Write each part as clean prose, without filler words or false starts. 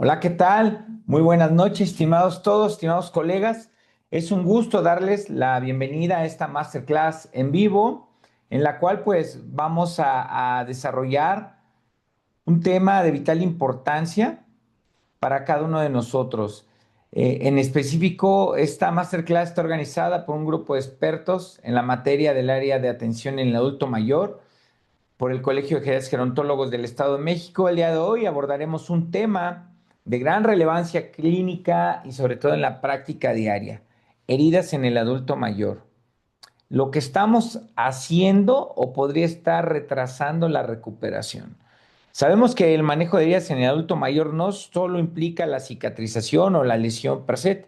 Hola, ¿qué tal? Muy buenas noches, estimados todos, estimados colegas. Es un gusto darles la bienvenida a esta masterclass en vivo, en la cual pues vamos a desarrollar un tema de vital importancia para cada uno de nosotros. En específico, esta masterclass está organizada por un grupo de expertos en la materia del área de atención en el adulto mayor por el Colegio de Gerontólogos del Estado de México. El día de hoy abordaremos un tema de gran relevancia clínica y sobre todo en la práctica diaria, heridas en el adulto mayor. Lo que estamos haciendo o podría estar retrasando la recuperación. Sabemos que el manejo de heridas en el adulto mayor no solo implica la cicatrización o la lesión per se,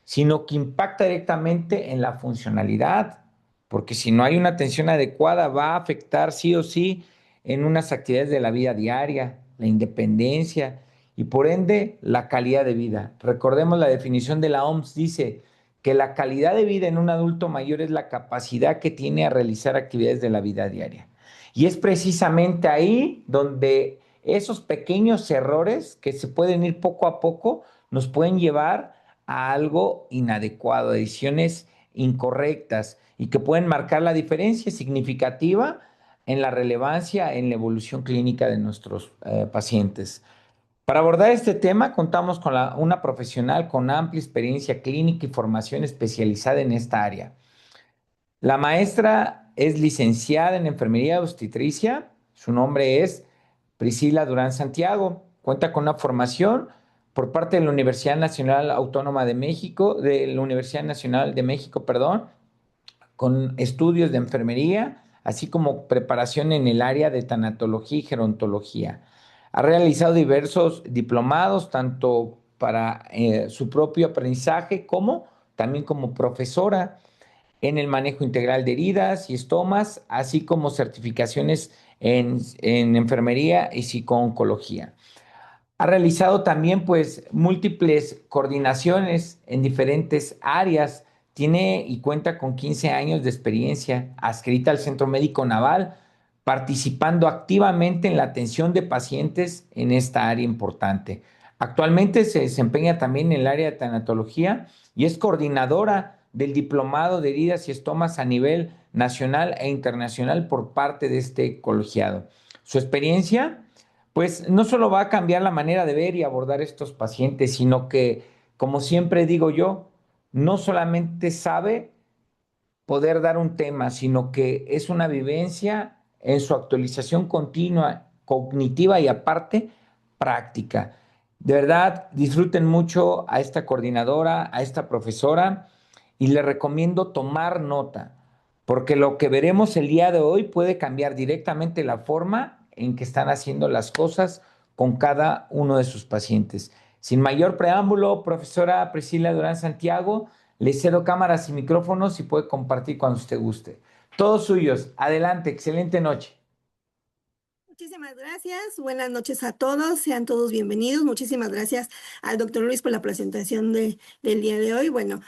sino que impacta directamente en la funcionalidad, porque si no hay una atención adecuada va a afectar sí o sí en unas actividades de la vida diaria, la independencia y por ende la calidad de vida. Recordemos la definición de la OMS, dice que la calidad de vida en un adulto mayor es la capacidad que tiene a realizar actividades de la vida diaria. Y es precisamente ahí donde esos pequeños errores que se pueden ir poco a poco nos pueden llevar a algo inadecuado, a decisiones incorrectas y que pueden marcar la diferencia significativa en la relevancia en la evolución clínica de nuestros pacientes. Para abordar este tema, contamos con una profesional con amplia experiencia clínica y formación especializada en esta área. La maestra es licenciada en enfermería obstetricia. Su nombre es Priscila Durán Santiago. Cuenta con una formación por parte de la Universidad Nacional Autónoma de México, de la Universidad Nacional de México, perdón, con estudios de enfermería, así como preparación en el área de tanatología y gerontología. Ha realizado diversos diplomados, tanto para su propio aprendizaje como también como profesora en el manejo integral de heridas y estomas, así como certificaciones en enfermería y psicooncología. Ha realizado también pues múltiples coordinaciones en diferentes áreas. Tiene y cuenta con 15 años de experiencia adscrita al Centro Médico Naval, participando activamente en la atención de pacientes en esta área importante. Actualmente se desempeña también en el área de tanatología y es coordinadora del Diplomado de Heridas y Estomas a nivel nacional e internacional por parte de este colegiado. Su experiencia pues no solo va a cambiar la manera de ver y abordar estos pacientes, sino que, como siempre digo yo, no solamente sabe poder dar un tema, sino que es una vivencia en su actualización continua, cognitiva y aparte práctica. De verdad, disfruten mucho a esta coordinadora, a esta profesora y les recomiendo tomar nota, porque lo que veremos el día de hoy puede cambiar directamente la forma en que están haciendo las cosas con cada uno de sus pacientes. Sin mayor preámbulo, profesora Priscila Durán Santiago, le cedo cámaras y micrófonos y puede compartir cuando usted guste. Todos suyos. Adelante. Excelente noche. Muchísimas gracias. Buenas noches a todos. Sean todos bienvenidos. Muchísimas gracias al doctor Luis por la presentación del día de hoy. Bueno,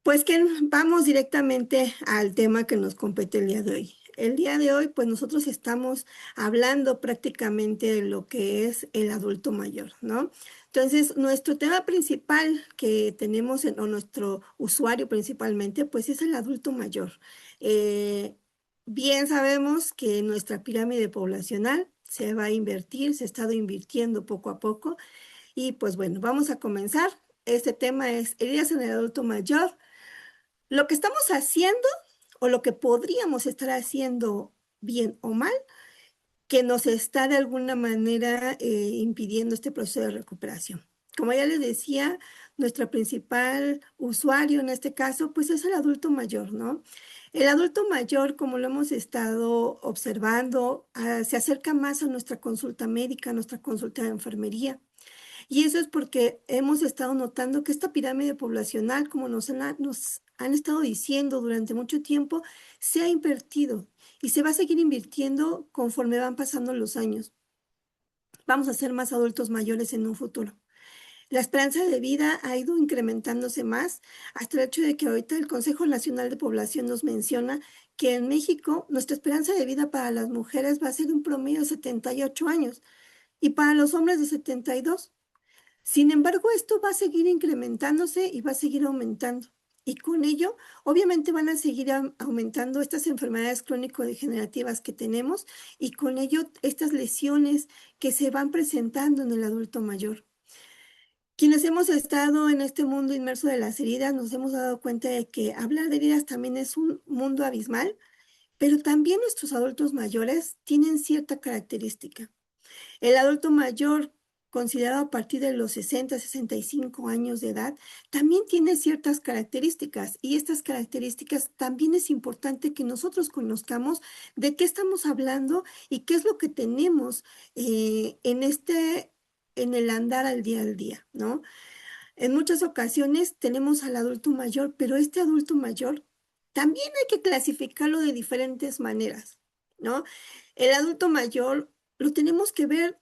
pues que vamos directamente al tema que nos compete el día de hoy. El día de hoy, pues nosotros estamos hablando prácticamente de lo que es el adulto mayor, ¿no? Entonces, nuestro tema principal que tenemos, o nuestro usuario principalmente, pues es el adulto mayor. Eh, Bien sabemos que nuestra pirámide poblacional se va a invertir, se ha estado invirtiendo poco a poco y pues bueno, vamos a comenzar. Este tema es heridas en el adulto mayor, lo que estamos haciendo o lo que podríamos estar haciendo bien o mal, que nos está de alguna manera impidiendo este proceso de recuperación. Como ya les decía, nuestro principal usuario en este caso, pues es el adulto mayor, ¿no? El adulto mayor, como lo hemos estado observando, se acerca más a nuestra consulta médica, a nuestra consulta de enfermería. Y eso es porque hemos estado notando que esta pirámide poblacional, como nos han estado diciendo durante mucho tiempo, se ha invertido y se va a seguir invirtiendo conforme van pasando los años. Vamos a ser más adultos mayores en un futuro. La esperanza de vida ha ido incrementándose más hasta el hecho de que ahorita el Consejo Nacional de Población nos menciona que en México nuestra esperanza de vida para las mujeres va a ser un promedio de 78 años y para los hombres de 72. Sin embargo, esto va a seguir incrementándose y va a seguir aumentando. Y con ello, obviamente van a seguir aumentando estas enfermedades crónico-degenerativas que tenemos y con ello estas lesiones que se van presentando en el adulto mayor. Quienes hemos estado en este mundo inmerso de las heridas, nos hemos dado cuenta de que hablar de heridas también es un mundo abismal, pero también nuestros adultos mayores tienen cierta característica. El adulto mayor, considerado a partir de los 60, 65 años de edad, también tiene ciertas características y estas características también es importante que nosotros conozcamos de qué estamos hablando y qué es lo que tenemos en el andar al día, ¿no? En muchas ocasiones tenemos al adulto mayor, pero este adulto mayor también hay que clasificarlo de diferentes maneras, ¿no? El adulto mayor lo tenemos que ver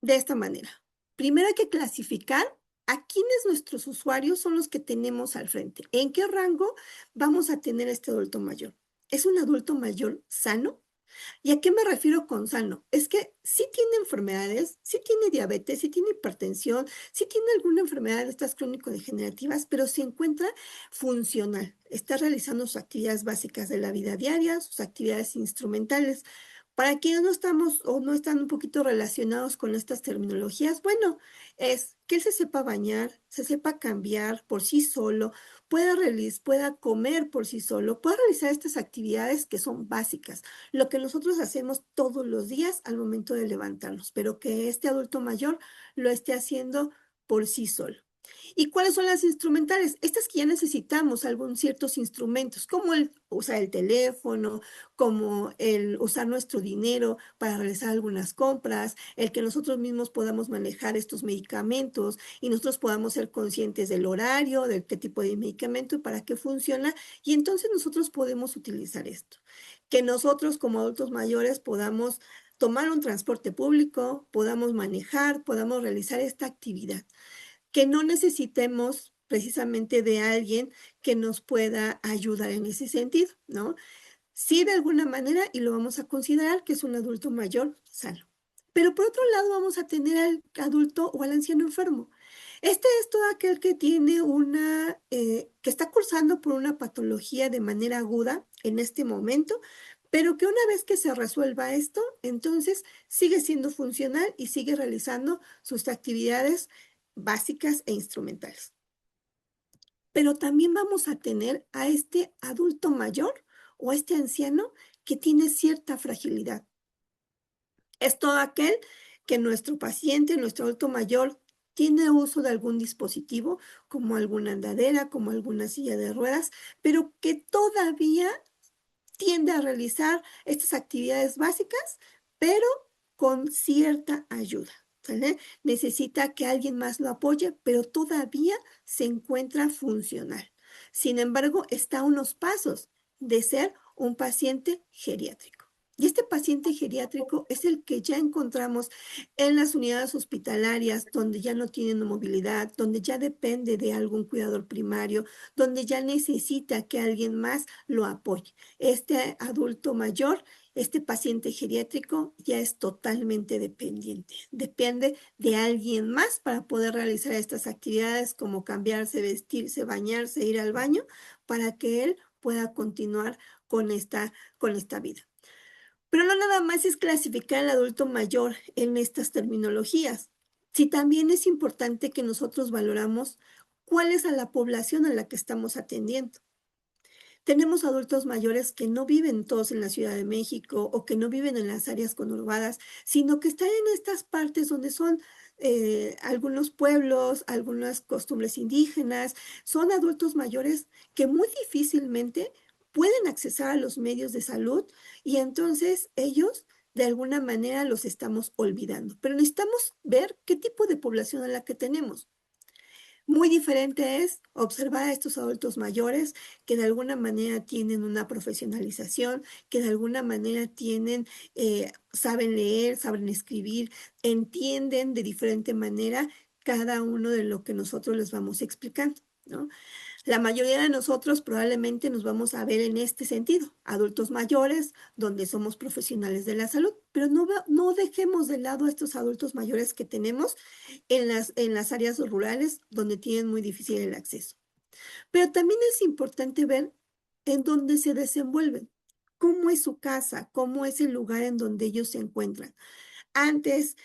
de esta manera. Primero hay que clasificar a quiénes nuestros usuarios son los que tenemos al frente. ¿En qué rango vamos a tener este adulto mayor? ¿Es un adulto mayor sano? ¿Y a qué me refiero con sano? Es que sí tiene enfermedades, sí tiene diabetes, sí tiene hipertensión, sí tiene alguna enfermedad de estas crónico-degenerativas, pero se encuentra funcional. Está realizando sus actividades básicas de la vida diaria, sus actividades instrumentales. Para quienes no estamos o no están un poquito relacionados con estas terminologías, bueno, es que él se sepa bañar, se sepa cambiar por sí solo, pueda comer por sí solo, pueda realizar estas actividades que son básicas, lo que nosotros hacemos todos los días al momento de levantarnos, pero que este adulto mayor lo esté haciendo por sí solo. ¿Y cuáles son las instrumentales? Estas que ya necesitamos algún ciertos instrumentos, como el usar el teléfono, como el usar nuestro dinero para realizar algunas compras, el que nosotros mismos podamos manejar estos medicamentos y nosotros podamos ser conscientes del horario, de qué tipo de medicamento y para qué funciona, y entonces nosotros podemos utilizar esto. Que nosotros como adultos mayores podamos tomar un transporte público, podamos manejar, podamos realizar esta actividad que no necesitemos precisamente de alguien que nos pueda ayudar en ese sentido, ¿no? Sí, de alguna manera, y lo vamos a considerar que es un adulto mayor sano. Pero por otro lado, vamos a tener al adulto o al anciano enfermo. Este es todo aquel que tiene que está cursando por una patología de manera aguda en este momento, pero que una vez que se resuelva esto, entonces sigue siendo funcional y sigue realizando sus actividades básicas e instrumentales. Pero también vamos a tener a este adulto mayor o a este anciano que tiene cierta fragilidad. Es todo aquel que nuestro paciente, nuestro adulto mayor, tiene uso de algún dispositivo, como alguna andadera, como alguna silla de ruedas, pero que todavía tiende a realizar estas actividades básicas, pero con cierta ayuda. ¿Sale? Necesita que alguien más lo apoye, pero todavía se encuentra funcional. Sin embargo, está a unos pasos de ser un paciente geriátrico. Y este paciente geriátrico es el que ya encontramos en las unidades hospitalarias, donde ya no tienen movilidad, donde ya depende de algún cuidador primario, donde ya necesita que alguien más lo apoye. Este adulto mayor, este paciente geriátrico ya es totalmente dependiente. Depende de alguien más para poder realizar estas actividades como cambiarse, vestirse, bañarse, ir al baño, para que él pueda continuar con esta vida. Pero no nada más es clasificar al adulto mayor en estas terminologías. Sí, también es importante que nosotros valoramos cuál es a la población a la que estamos atendiendo. Tenemos adultos mayores que no viven todos en la Ciudad de México o que no viven en las áreas conurbadas, sino que están en estas partes donde son algunos pueblos, algunas costumbres indígenas. Son adultos mayores que muy difícilmente pueden accesar a los medios de salud y entonces ellos de alguna manera los estamos olvidando. Pero necesitamos ver qué tipo de población a la que tenemos. Muy diferente es observar a estos adultos mayores que de alguna manera tienen una profesionalización, que de alguna manera saben leer, saben escribir, entienden de diferente manera cada uno de lo que nosotros les vamos explicando, ¿no? La mayoría de nosotros probablemente nos vamos a ver en este sentido, adultos mayores, donde somos profesionales de la salud, pero no dejemos de lado a estos adultos mayores que tenemos en las áreas rurales donde tienen muy difícil el acceso. Pero también es importante ver en dónde se desenvuelven, cómo es su casa, cómo es el lugar en donde ellos se encuentran. Antes,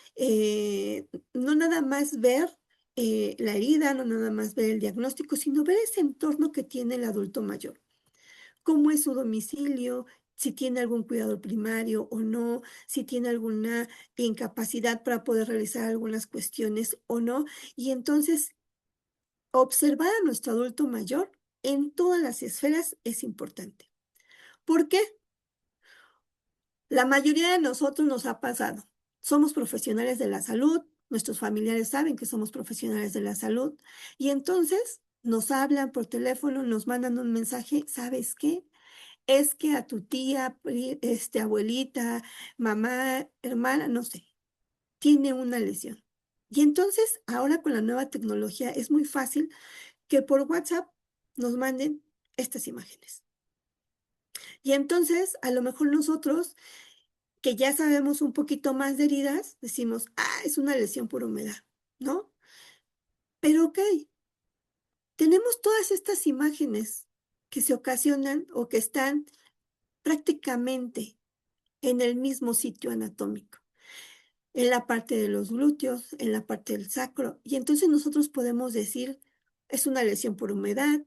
no nada más ver la herida, no nada más ver el diagnóstico, sino ver ese entorno que tiene el adulto mayor. Cómo es su domicilio, si tiene algún cuidador primario o no, si tiene alguna incapacidad para poder realizar algunas cuestiones o no. Y entonces, observar a nuestro adulto mayor en todas las esferas es importante. ¿Por qué? La mayoría de nosotros nos ha pasado. Somos profesionales de la salud, nuestros familiares saben que somos profesionales de la salud y entonces nos hablan por teléfono, nos mandan un mensaje, ¿sabes qué? Es que a tu tía, abuelita, mamá, hermana, no sé, tiene una lesión. Y entonces ahora con la nueva tecnología es muy fácil que por WhatsApp nos manden estas imágenes. Y entonces a lo mejor nosotros que ya sabemos un poquito más de heridas, decimos, es una lesión por humedad, ¿no? Pero ok, tenemos todas estas imágenes que se ocasionan o que están prácticamente en el mismo sitio anatómico, en la parte de los glúteos, en la parte del sacro, y entonces nosotros podemos decir, es una lesión por humedad,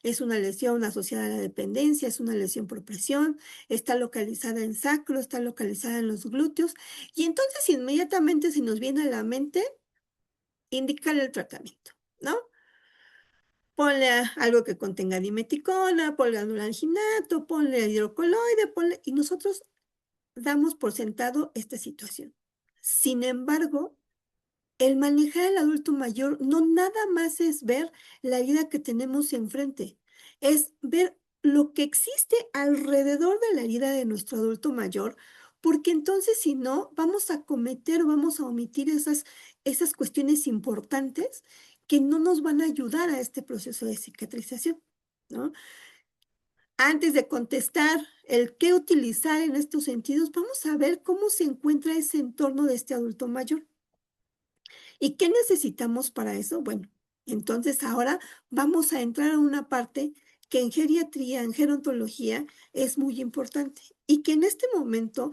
es una lesión asociada a la dependencia, es una lesión por presión, está localizada en sacro, está localizada en los glúteos, y entonces inmediatamente se nos viene a la mente indicar el tratamiento, ¿no? Ponle algo que contenga dimeticona, ponle alginato, ponle hidrocoloide, y nosotros damos por sentado esta situación. Sin embargo, el manejar al adulto mayor no nada más es ver la herida que tenemos enfrente, es ver lo que existe alrededor de la herida de nuestro adulto mayor, porque entonces si no, vamos a cometer o vamos a omitir esas cuestiones importantes que no nos van a ayudar a este proceso de cicatrización, ¿no? Antes de contestar el qué utilizar en estos sentidos, vamos a ver cómo se encuentra ese entorno de este adulto mayor. ¿Y qué necesitamos para eso? Bueno, entonces ahora vamos a entrar a una parte que en geriatría, en gerontología, es muy importante y que en este momento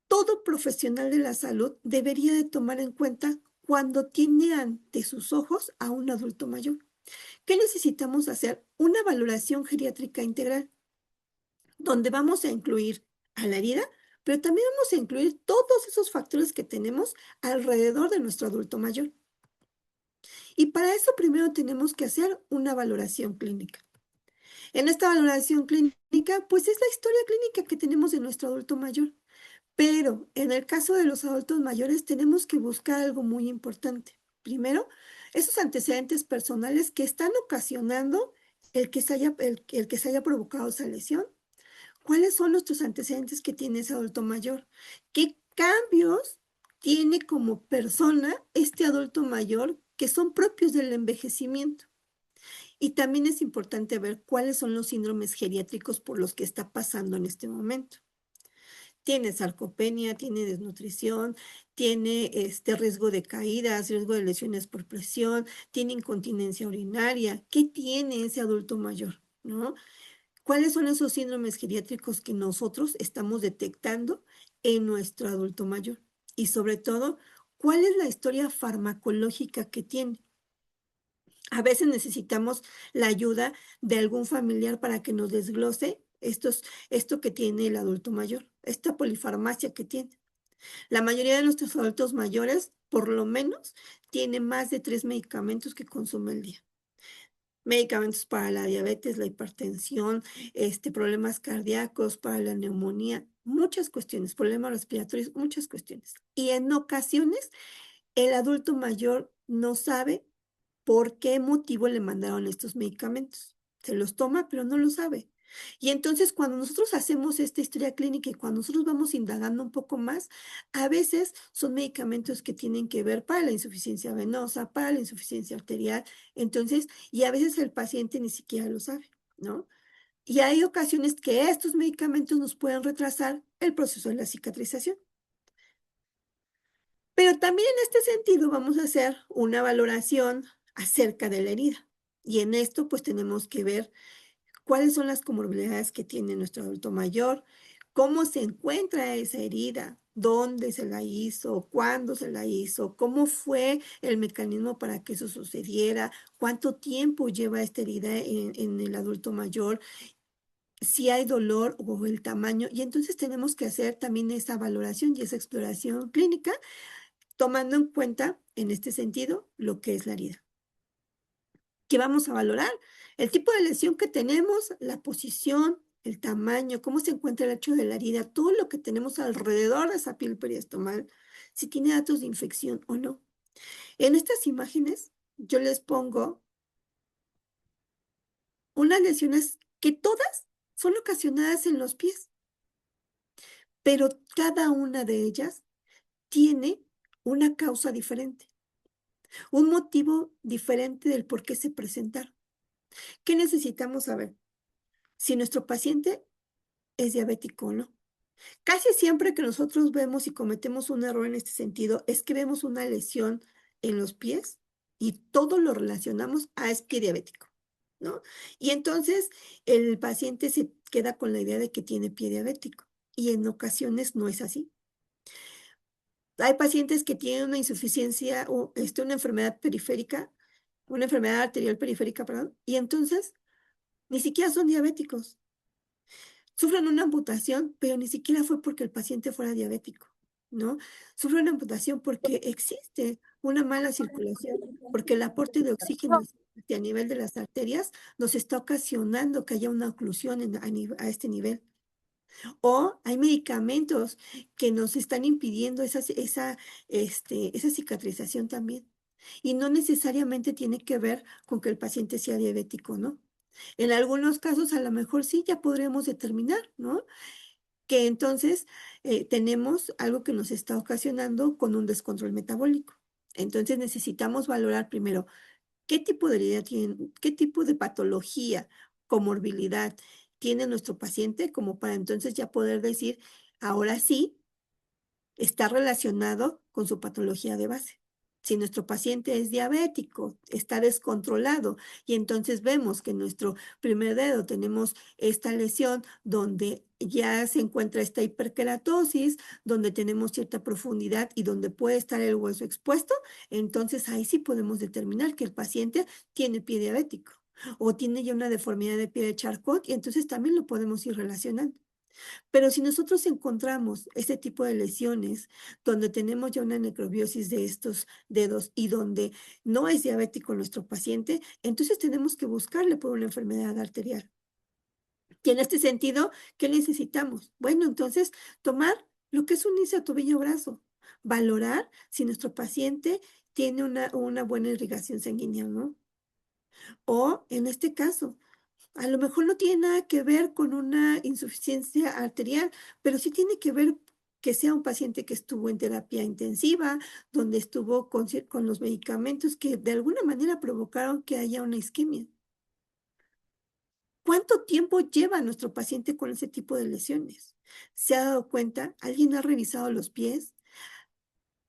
todo profesional de la salud debería de tomar en cuenta cuando tiene ante sus ojos a un adulto mayor. ¿Qué necesitamos hacer? Una valoración geriátrica integral, donde vamos a incluir a la herida, pero también vamos a incluir todos esos factores que tenemos alrededor de nuestro adulto mayor. Y para eso primero tenemos que hacer una valoración clínica. En esta valoración clínica, pues es la historia clínica que tenemos de nuestro adulto mayor. Pero en el caso de los adultos mayores tenemos que buscar algo muy importante. Primero, esos antecedentes personales que están ocasionando el que se haya provocado esa lesión. ¿Cuáles son nuestros antecedentes que tiene ese adulto mayor? ¿Qué cambios tiene como persona este adulto mayor que son propios del envejecimiento? Y también es importante ver cuáles son los síndromes geriátricos por los que está pasando en este momento. Tiene sarcopenia, tiene desnutrición, tiene riesgo de caídas, riesgo de lesiones por presión, tiene incontinencia urinaria. ¿Qué tiene ese adulto mayor? ¿No? ¿Cuáles son esos síndromes geriátricos que nosotros estamos detectando en nuestro adulto mayor? Y sobre todo, ¿cuál es la historia farmacológica que tiene? A veces necesitamos la ayuda de algún familiar para que nos desglose esto que tiene el adulto mayor, esta polifarmacia que tiene. La mayoría de nuestros adultos mayores, por lo menos, tiene más de 3 medicamentos que consume al día. Medicamentos para la diabetes, la hipertensión, problemas cardíacos, para la neumonía, muchas cuestiones, problemas respiratorios, muchas cuestiones. Y en ocasiones, el adulto mayor no sabe por qué motivo le mandaron estos medicamentos. Se los toma, pero no lo sabe. Y entonces cuando nosotros hacemos esta historia clínica y cuando nosotros vamos indagando un poco más, a veces son medicamentos que tienen que ver para la insuficiencia venosa, para la insuficiencia arterial, entonces, y a veces el paciente ni siquiera lo sabe, ¿no? Y hay ocasiones que estos medicamentos nos pueden retrasar el proceso de la cicatrización. Pero también en este sentido vamos a hacer una valoración acerca de la herida. Y en esto pues tenemos que ver cuáles son las comorbilidades que tiene nuestro adulto mayor, cómo se encuentra esa herida, dónde se la hizo, cuándo se la hizo, cómo fue el mecanismo para que eso sucediera, cuánto tiempo lleva esta herida en el adulto mayor, si hay dolor o el tamaño. Y entonces tenemos que hacer también esa valoración y esa exploración clínica, tomando en cuenta, en este sentido, lo que es la herida. ¿Qué vamos a valorar? El tipo de lesión que tenemos, la posición, el tamaño, cómo se encuentra el hecho de la herida, todo lo que tenemos alrededor de esa piel periostomal, si tiene datos de infección o no. En estas imágenes yo les pongo unas lesiones que todas son ocasionadas en los pies, pero cada una de ellas tiene una causa diferente, un motivo diferente del por qué se presentaron. ¿Qué necesitamos saber? Si nuestro paciente es diabético o no. Casi siempre que nosotros vemos y cometemos un error en este sentido es que vemos una lesión en los pies y todo lo relacionamos a es pie diabético, ¿no? Y entonces el paciente se queda con la idea de que tiene pie diabético y en ocasiones no es así. Hay pacientes que tienen una insuficiencia o una enfermedad periférica, una enfermedad arterial periférica, perdón, y entonces ni siquiera son diabéticos. Sufren una amputación, pero ni siquiera fue porque el paciente fuera diabético, ¿no? Sufren una amputación porque existe una mala circulación, porque el aporte de oxígeno a nivel de las arterias nos está ocasionando que haya una oclusión a este nivel. O hay medicamentos que nos están impidiendo esa cicatrización también. Y no necesariamente tiene que ver con que el paciente sea diabético, ¿no? En algunos casos, a lo mejor sí, ya podremos determinar, ¿no? Que entonces tenemos algo que nos está ocasionando con un descontrol metabólico. Entonces necesitamos valorar primero qué tipo de herida tiene, qué tipo de patología, comorbilidad tiene nuestro paciente, como para entonces ya poder decir, ahora sí, está relacionado con su patología de base. Si nuestro paciente es diabético, está descontrolado y entonces vemos que en nuestro primer dedo tenemos esta lesión donde ya se encuentra esta hiperkeratosis, donde tenemos cierta profundidad y donde puede estar el hueso expuesto, entonces ahí sí podemos determinar que el paciente tiene pie diabético o tiene ya una deformidad de pie de Charcot y entonces también lo podemos ir relacionando. Pero si nosotros encontramos ese tipo de lesiones donde tenemos ya una necrobiosis de estos dedos y donde no es diabético nuestro paciente, entonces tenemos que buscarle por una enfermedad arterial. Y en este sentido, ¿qué necesitamos? Bueno, entonces tomar lo que es un índice a tobillo brazo, valorar si nuestro paciente tiene una buena irrigación sanguínea, ¿no? O en este caso, a lo mejor no tiene nada que ver con una insuficiencia arterial, pero sí tiene que ver que sea un paciente que estuvo en terapia intensiva, donde estuvo con los medicamentos que de alguna manera provocaron que haya una isquemia. ¿Cuánto tiempo lleva nuestro paciente con ese tipo de lesiones? ¿Se ha dado cuenta? ¿Alguien ha revisado los pies?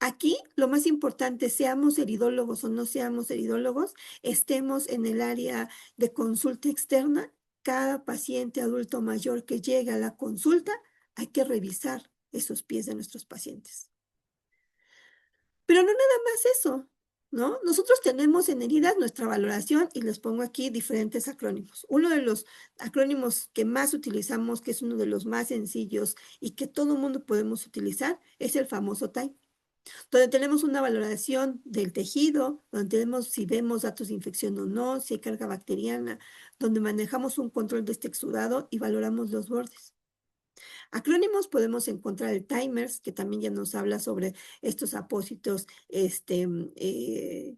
Aquí lo más importante, seamos heridólogos o no seamos heridólogos, estemos en el área de consulta externa, cada paciente adulto mayor que llega a la consulta, hay que revisar esos pies de nuestros pacientes. Pero no nada más eso, ¿no? Nosotros tenemos en heridas nuestra valoración y les pongo aquí diferentes acrónimos. Uno de los acrónimos que más utilizamos, que es uno de los más sencillos y que todo el mundo podemos utilizar, es el famoso TAI, donde tenemos una valoración del tejido, donde tenemos si vemos datos de infección o no, si hay carga bacteriana, donde manejamos un control de este exudado y valoramos los bordes. Acrónimos podemos encontrar el Timers, que también ya nos habla sobre estos apósitos que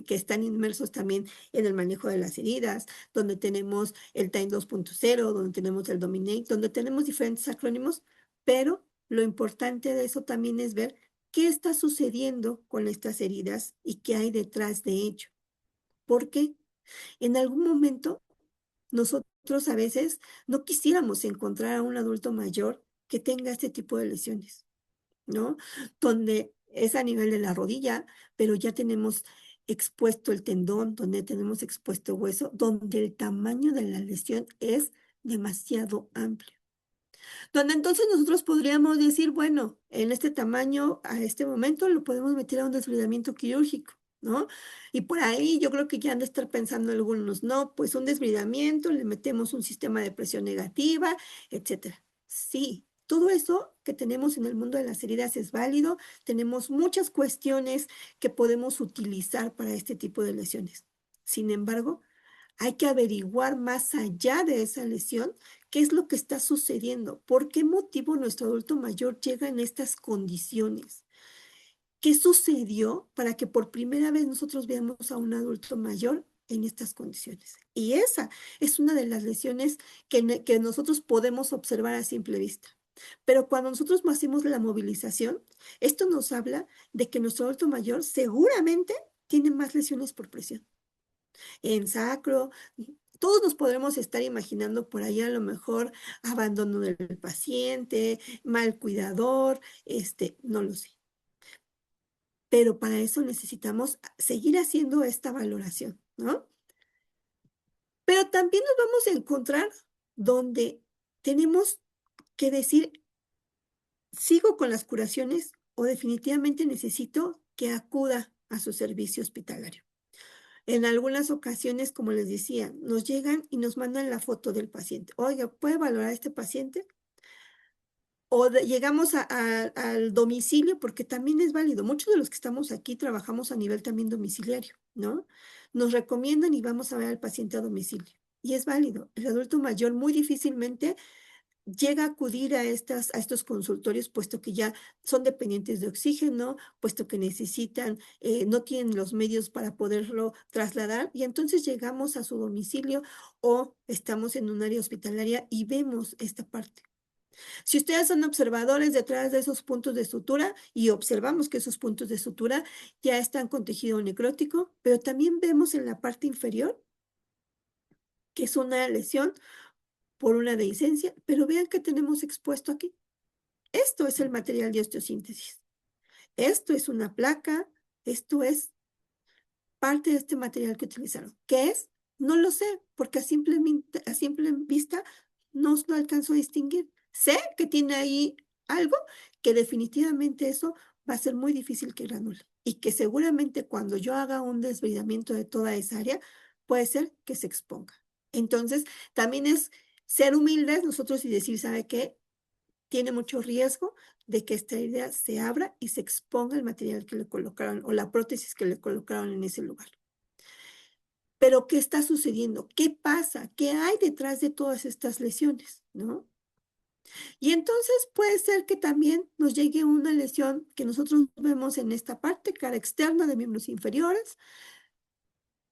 están inmersos también en el manejo de las heridas, donde tenemos el Time 2.0, donde tenemos el Dominate, donde tenemos diferentes acrónimos, pero lo importante de eso también es ver qué está sucediendo con estas heridas y qué hay detrás de ello. Porque en algún momento nosotros a veces no quisiéramos encontrar a un adulto mayor que tenga este tipo de lesiones, ¿no? Donde es a nivel de la rodilla, pero ya tenemos expuesto el tendón, donde tenemos expuesto hueso, donde el tamaño de la lesión es demasiado amplio. Donde entonces nosotros podríamos decir, bueno, en este tamaño, a este momento, lo podemos meter a un desbridamiento quirúrgico, ¿no? Y por ahí yo creo que ya han de estar pensando algunos, no, pues un desbridamiento, le metemos un sistema de presión negativa, etcétera. Sí, todo eso que tenemos en el mundo de las heridas es válido. Tenemos muchas cuestiones que podemos utilizar para este tipo de lesiones. Sin embargo, hay que averiguar más allá de esa lesión qué es lo que está sucediendo, por qué motivo nuestro adulto mayor llega en estas condiciones. ¿Qué sucedió para que por primera vez nosotros veamos a un adulto mayor en estas condiciones? Y esa es una de las lesiones que nosotros podemos observar a simple vista. Pero cuando nosotros hacemos la movilización, esto nos habla de que nuestro adulto mayor seguramente tiene más lesiones por presión en sacro. Todos nos podremos estar imaginando por ahí a lo mejor abandono del paciente, mal cuidador, no lo sé. Pero para eso necesitamos seguir haciendo esta valoración, ¿no? Pero también nos vamos a encontrar donde tenemos que decir, ¿sigo con las curaciones o definitivamente necesito que acuda a su servicio hospitalario? En algunas ocasiones, como les decía, nos llegan y nos mandan la foto del paciente. Oiga, ¿puede valorar a este paciente? O llegamos al domicilio, porque también es válido. Muchos de los que estamos aquí trabajamos a nivel también domiciliario, ¿no? Nos recomiendan y vamos a ver al paciente a domicilio. Y es válido. El adulto mayor muy difícilmente llega a acudir a estos consultorios, puesto que ya son dependientes de oxígeno, puesto que necesitan, no tienen los medios para poderlo trasladar, y entonces llegamos a su domicilio o estamos en un área hospitalaria y vemos esta parte. Si ustedes son observadores detrás de esos puntos de sutura y observamos que esos puntos de sutura ya están con tejido necrótico, pero también vemos en la parte inferior que es una lesión por una dehiscencia, pero vean que tenemos expuesto aquí. Esto es el material de osteosíntesis. Esto es una placa, esto es parte de este material que utilizaron. ¿Qué es? No lo sé, porque a simple vista no lo alcanzo a distinguir. Sé que tiene ahí algo que definitivamente eso va a ser muy difícil que granule y que seguramente cuando yo haga un desbridamiento de toda esa área, puede ser que se exponga. Entonces, también es ser humildes nosotros y decir, ¿sabe qué? Tiene mucho riesgo de que esta herida se abra y se exponga el material que le colocaron o la prótesis que le colocaron en ese lugar. Pero, ¿qué está sucediendo? ¿Qué pasa? ¿Qué hay detrás de todas estas lesiones? ¿No? Y entonces puede ser que también nos llegue una lesión que nosotros vemos en esta parte, cara externa de miembros inferiores,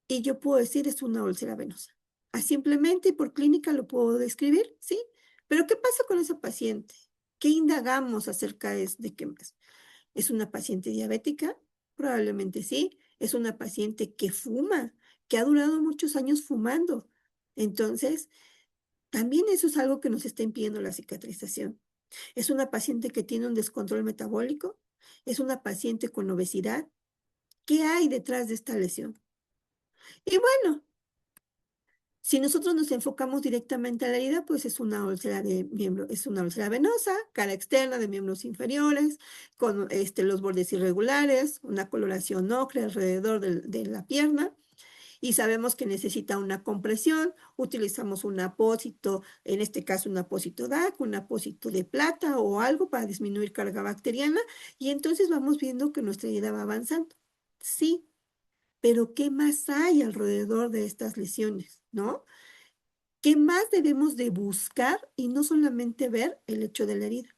y yo puedo decir es una úlcera venosa. A simplemente y por clínica lo puedo describir, ¿sí? Pero ¿qué pasa con esa paciente? ¿Qué indagamos acerca de qué más? ¿Es una paciente diabética? Probablemente sí. ¿Es una paciente que fuma, que ha durado muchos años fumando? Entonces, también eso es algo que nos está impidiendo la cicatrización. ¿Es una paciente que tiene un descontrol metabólico? ¿Es una paciente con obesidad? ¿Qué hay detrás de esta lesión? Y bueno, si nosotros nos enfocamos directamente a la herida, pues es una úlcera de miembro, es una úlcera venosa, cara externa de miembros inferiores, con los bordes irregulares, una coloración ocre alrededor de la pierna, y sabemos que necesita una compresión. Utilizamos un apósito, en este caso un apósito DAC, un apósito de plata o algo para disminuir carga bacteriana, y entonces vamos viendo que nuestra herida va avanzando. Sí, pero ¿qué más hay alrededor de estas lesiones, no? ¿Qué más debemos de buscar y no solamente ver el hecho de la herida?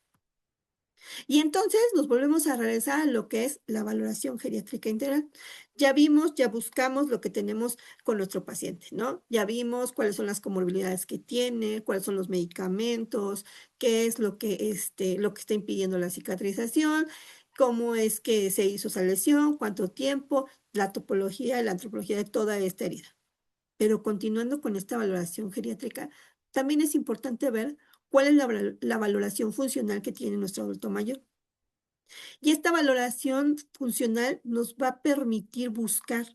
Y entonces nos volvemos a regresar a lo que es la valoración geriátrica integral. Ya vimos, ya buscamos lo que tenemos con nuestro paciente, ¿no? Ya vimos cuáles son las comorbilidades que tiene, cuáles son los medicamentos, qué es lo que está impidiendo la cicatrización, cómo es que se hizo esa lesión, cuánto tiempo, la topología, la antropología de toda esta herida. Pero continuando con esta valoración geriátrica, también es importante ver cuál es la valoración funcional que tiene nuestro adulto mayor. Y esta valoración funcional nos va a permitir buscar,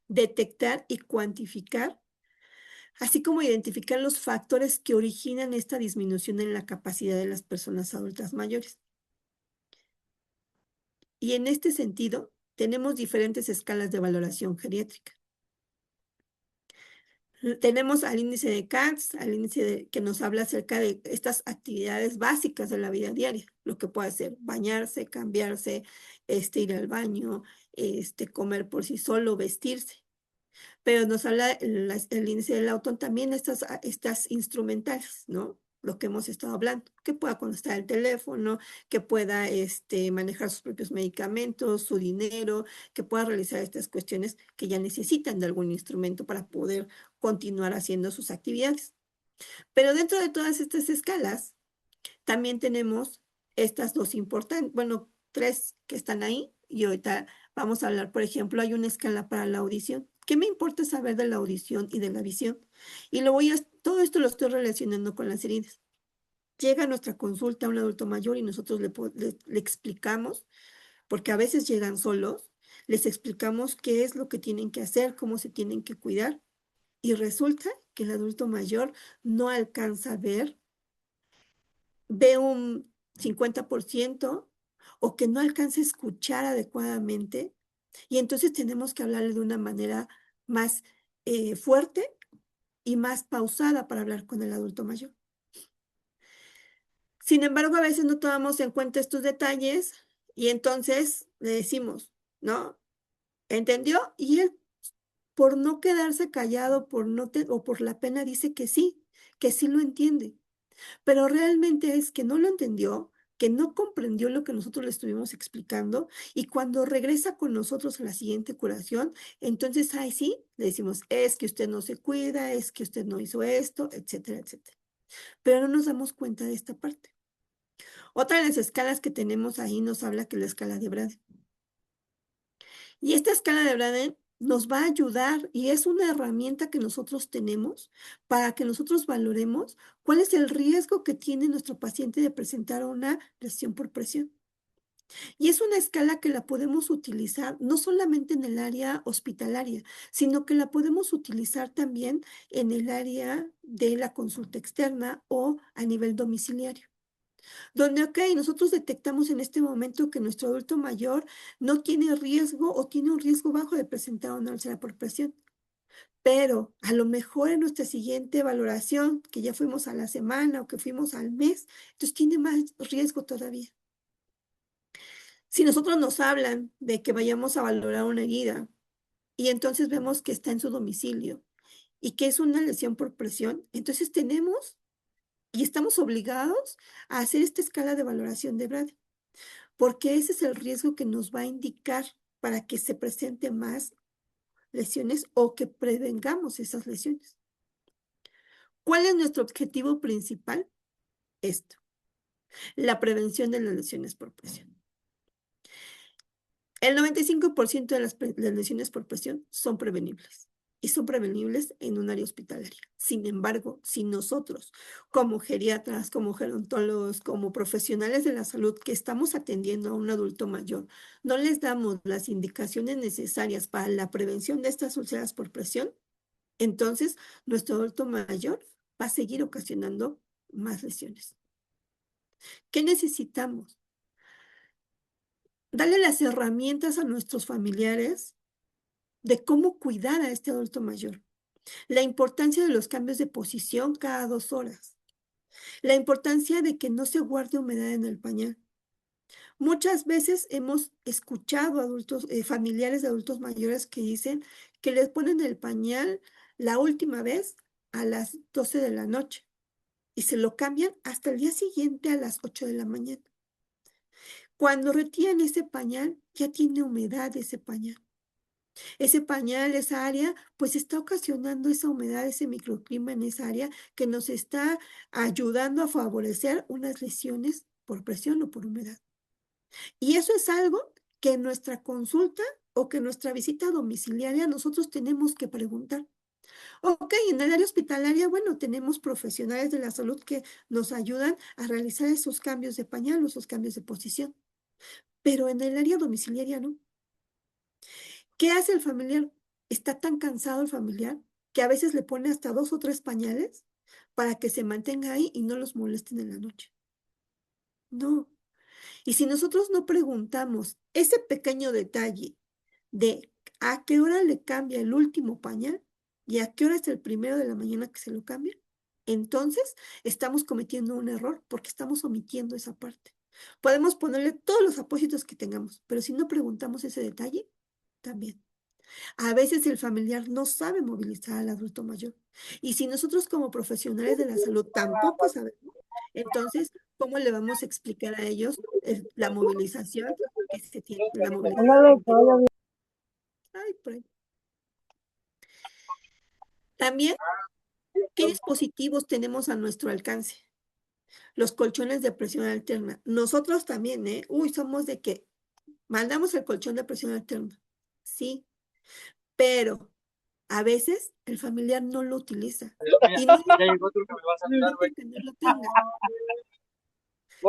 detectar y cuantificar, así como identificar los factores que originan esta disminución en la capacidad de las personas adultas mayores. Y en este sentido, tenemos diferentes escalas de valoración geriátrica. Tenemos al índice de Katz, al que nos habla acerca de estas actividades básicas de la vida diaria, lo que puede ser bañarse, cambiarse, ir al baño, comer por sí solo, vestirse. Pero nos habla el índice del auto también estas instrumentales, ¿no? Lo que hemos estado hablando, que pueda contestar el teléfono, que pueda manejar sus propios medicamentos, su dinero, que pueda realizar estas cuestiones que ya necesitan de algún instrumento para poder continuar haciendo sus actividades. Pero dentro de todas estas escalas, también tenemos estas dos importantes, bueno, tres que están ahí, y ahorita vamos a hablar, por ejemplo, hay una escala para la audición. ¿Qué me importa saber de la audición y de la visión? Y todo esto lo estoy relacionando con las heridas. Llega a nuestra consulta un adulto mayor y nosotros le explicamos, porque a veces llegan solos, les explicamos qué es lo que tienen que hacer, cómo se tienen que cuidar, y resulta que el adulto mayor no alcanza a ver, ve un 50% o que no alcanza a escuchar adecuadamente, y entonces tenemos que hablarle de una manera más fuerte y más pausada para hablar con el adulto mayor. Sin embargo, a veces no tomamos en cuenta estos detalles y entonces le decimos, ¿no? ¿Entendió? Y él, por no quedarse callado, o por la pena, dice que sí lo entiende. Pero realmente es que no lo entendió, que no comprendió lo que nosotros le estuvimos explicando, y cuando regresa con nosotros a la siguiente curación, entonces, ahí sí, le decimos, es que usted no se cuida, es que usted no hizo esto, etcétera, etcétera. Pero no nos damos cuenta de esta parte. Otra de las escalas que tenemos ahí nos habla que la escala de Braden. Y esta escala de Braden nos va a ayudar y es una herramienta que nosotros tenemos para que nosotros valoremos cuál es el riesgo que tiene nuestro paciente de presentar una lesión por presión. Y es una escala que la podemos utilizar no solamente en el área hospitalaria, sino que la podemos utilizar también en el área de la consulta externa o a nivel domiciliario. Donde, ok, nosotros detectamos en este momento que nuestro adulto mayor no tiene riesgo o tiene un riesgo bajo de presentar una úlcera por presión. Pero a lo mejor en nuestra siguiente valoración, que ya fuimos a la semana o que fuimos al mes, entonces tiene más riesgo todavía. Si nosotros nos hablan de que vayamos a valorar una herida y entonces vemos que está en su domicilio y que es una lesión por presión, entonces tenemos y estamos obligados a hacer esta escala de valoración de Braden, porque ese es el riesgo que nos va a indicar para que se presenten más lesiones o que prevengamos esas lesiones. ¿Cuál es nuestro objetivo principal? Esto, la prevención de las lesiones por presión. El 95% de las lesiones por presión son prevenibles y son prevenibles en un área hospitalaria. Sin embargo, si nosotros, como geriatras, como gerontólogos, como profesionales de la salud que estamos atendiendo a un adulto mayor, no les damos las indicaciones necesarias para la prevención de estas úlceras por presión, entonces nuestro adulto mayor va a seguir ocasionando más lesiones. ¿Qué necesitamos? Darle las herramientas a nuestros familiares de cómo cuidar a este adulto mayor. La importancia de los cambios de posición cada 2 horas. La importancia de que no se guarde humedad en el pañal. Muchas veces hemos escuchado familiares de adultos mayores que dicen que les ponen el pañal la última vez a las 12 de la noche y se lo cambian hasta el día siguiente a las 8 de la mañana. Cuando retiran ese pañal, ya tiene humedad ese pañal. Ese pañal, esa área, pues está ocasionando esa humedad, ese microclima en esa área que nos está ayudando a favorecer unas lesiones por presión o por humedad. Y eso es algo que en nuestra consulta o que en nuestra visita domiciliaria nosotros tenemos que preguntar. Ok, en el área hospitalaria, bueno, tenemos profesionales de la salud que nos ayudan a realizar esos cambios de pañal o esos cambios de posición, pero en el área domiciliaria no. ¿Qué hace el familiar? Está tan cansado el familiar que a veces le pone hasta 2 o 3 pañales para que se mantenga ahí y no los molesten en la noche. No. Y si nosotros no preguntamos ese pequeño detalle de a qué hora le cambia el último pañal y a qué hora es el primero de la mañana que se lo cambia, entonces estamos cometiendo un error porque estamos omitiendo esa parte. Podemos ponerle todos los apósitos que tengamos, pero si no preguntamos ese detalle, también. A veces el familiar no sabe movilizar al adulto mayor. Y si nosotros como profesionales de la salud tampoco sabemos, entonces, ¿cómo le vamos a explicar a ellos la movilización que se tiene, la movilización que... Ay, por ahí. También, ¿qué dispositivos tenemos a nuestro alcance? Los colchones de presión alterna. Nosotros también, ¿eh? Uy, somos de que mandamos el colchón de presión alterna. Sí, pero a veces el familiar no lo utiliza. Y no porque no lo tenga,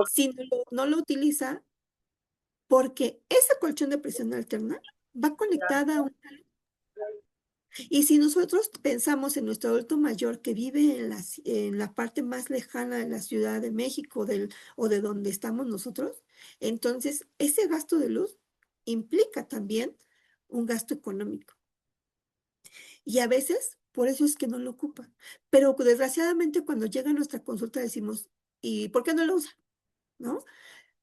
sino no lo utiliza porque esa colchón de presión alterna va conectada a un... Y si nosotros pensamos en nuestro adulto mayor que vive en la parte más lejana de la Ciudad de México o de donde estamos nosotros, entonces ese gasto de luz implica también un gasto económico. Y a veces por eso es que no lo ocupa. Pero desgraciadamente cuando llega a nuestra consulta decimos, ¿y por qué no lo usa? ¿No?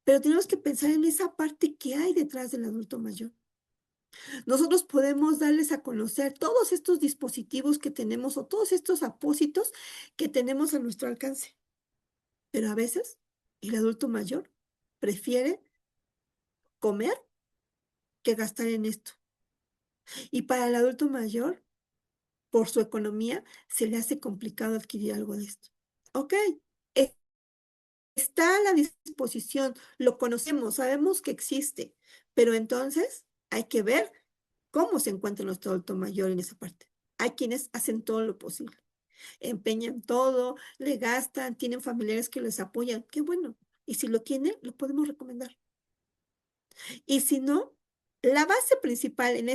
Pero tenemos que pensar en esa parte que hay detrás del adulto mayor. Nosotros podemos darles a conocer todos estos dispositivos que tenemos o todos estos apósitos que tenemos a nuestro alcance. Pero a veces el adulto mayor prefiere comer que gastar en esto. Y para el adulto mayor, por su economía, se le hace complicado adquirir algo de esto. Ok, está a la disposición, lo conocemos, sabemos que existe, pero entonces hay que ver cómo se encuentra nuestro adulto mayor en esa parte. Hay quienes hacen todo lo posible, empeñan todo, le gastan, tienen familiares que les apoyan, qué bueno. Y si lo tienen, lo podemos recomendar. Y si no, la base principal en